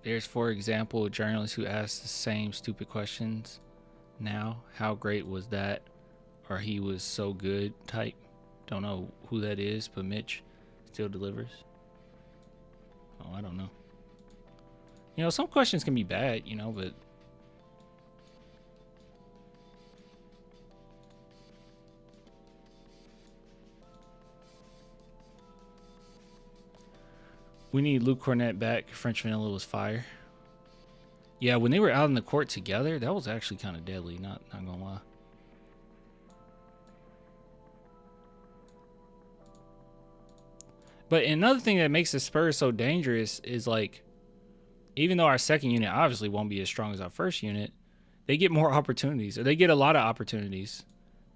There's, for example, a journalist who asks the same stupid questions now. How great was that? Or he was so good type. Don't know who that is, but Mitch still delivers. Oh, I don't know. You know, some questions can be bad, you know, but we need Luke Cornett back. French Vanilla was fire. Yeah, when they were out in the court together, that was actually kind of deadly. Not gonna lie. But another thing that makes the Spurs so dangerous is, like, even though our second unit obviously won't be as strong as our first unit, they get more opportunities, or they get a lot of opportunities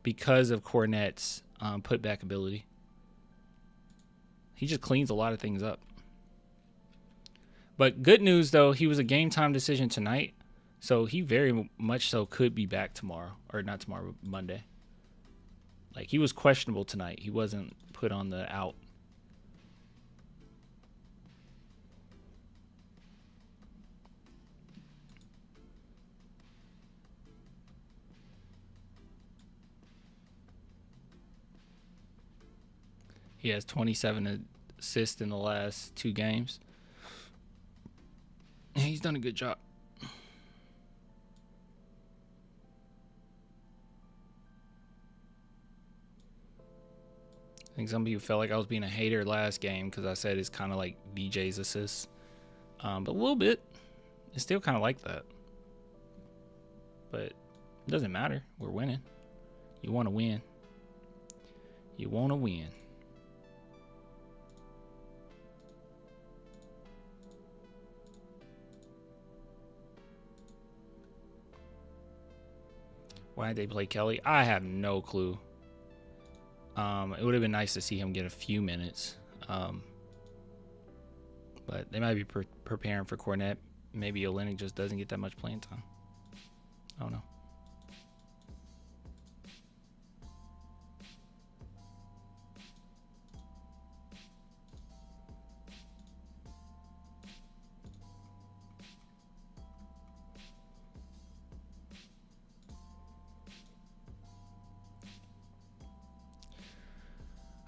because of Cornett's putback ability. He just cleans a lot of things up. But good news, though, he was a game time decision tonight, so he very much so could be back tomorrow. Or not tomorrow, but Monday. Like, he was questionable tonight. He wasn't put on the out. He has 27 assists in the last 2 games. He's done a good job. I think some people felt like I was being a hater last game because I said it's kind of like DJ's assists. But a little bit. It's still kind of like that. But it doesn't matter. We're winning. You want to win. You want to win. Why did they play Kelly? I have no clue. It would have been nice to see him get a few minutes. But they might be preparing for Cornette. Maybe Olynyk just doesn't get that much playing time. I don't know.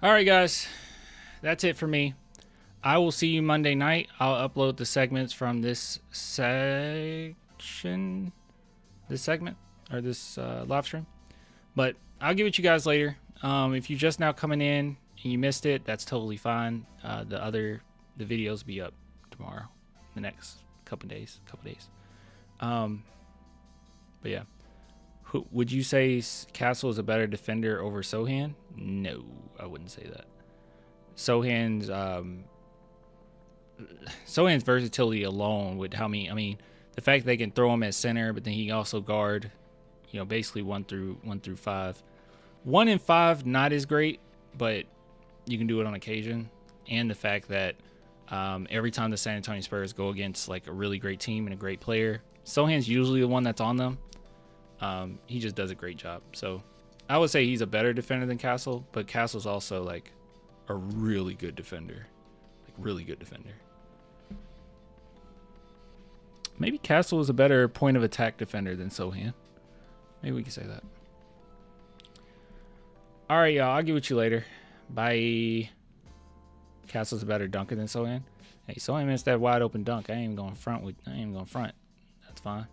All right, guys. That's it for me. I will see you Monday night. I'll upload the segments from this section, this segment, or this live stream. But I'll give it to you guys later. If you're just now coming in and you missed it, that's totally fine. The videos will be up tomorrow, the next couple days. But yeah. Would you say Castle is a better defender over Sohan? No, I wouldn't say that. Sohan's versatility alone would help me. I mean, the fact that they can throw him at center, but then he can also guard, basically 1 through 5. 1 and 5, not as great, but you can do it on occasion. And the fact that every time the San Antonio Spurs go against like a really great team and a great player, Sohan's usually the one that's on them. He just does a great job. So I would say he's a better defender than Castle, but Castle's also like a really good defender. Like really good defender. Maybe Castle is a better point of attack defender than Sohan. Maybe we can say that. All right, y'all. I'll get with you later. Bye. Castle's a better dunker than Sohan. Hey, Sohan missed that wide open dunk. I ain't even going front. That's fine.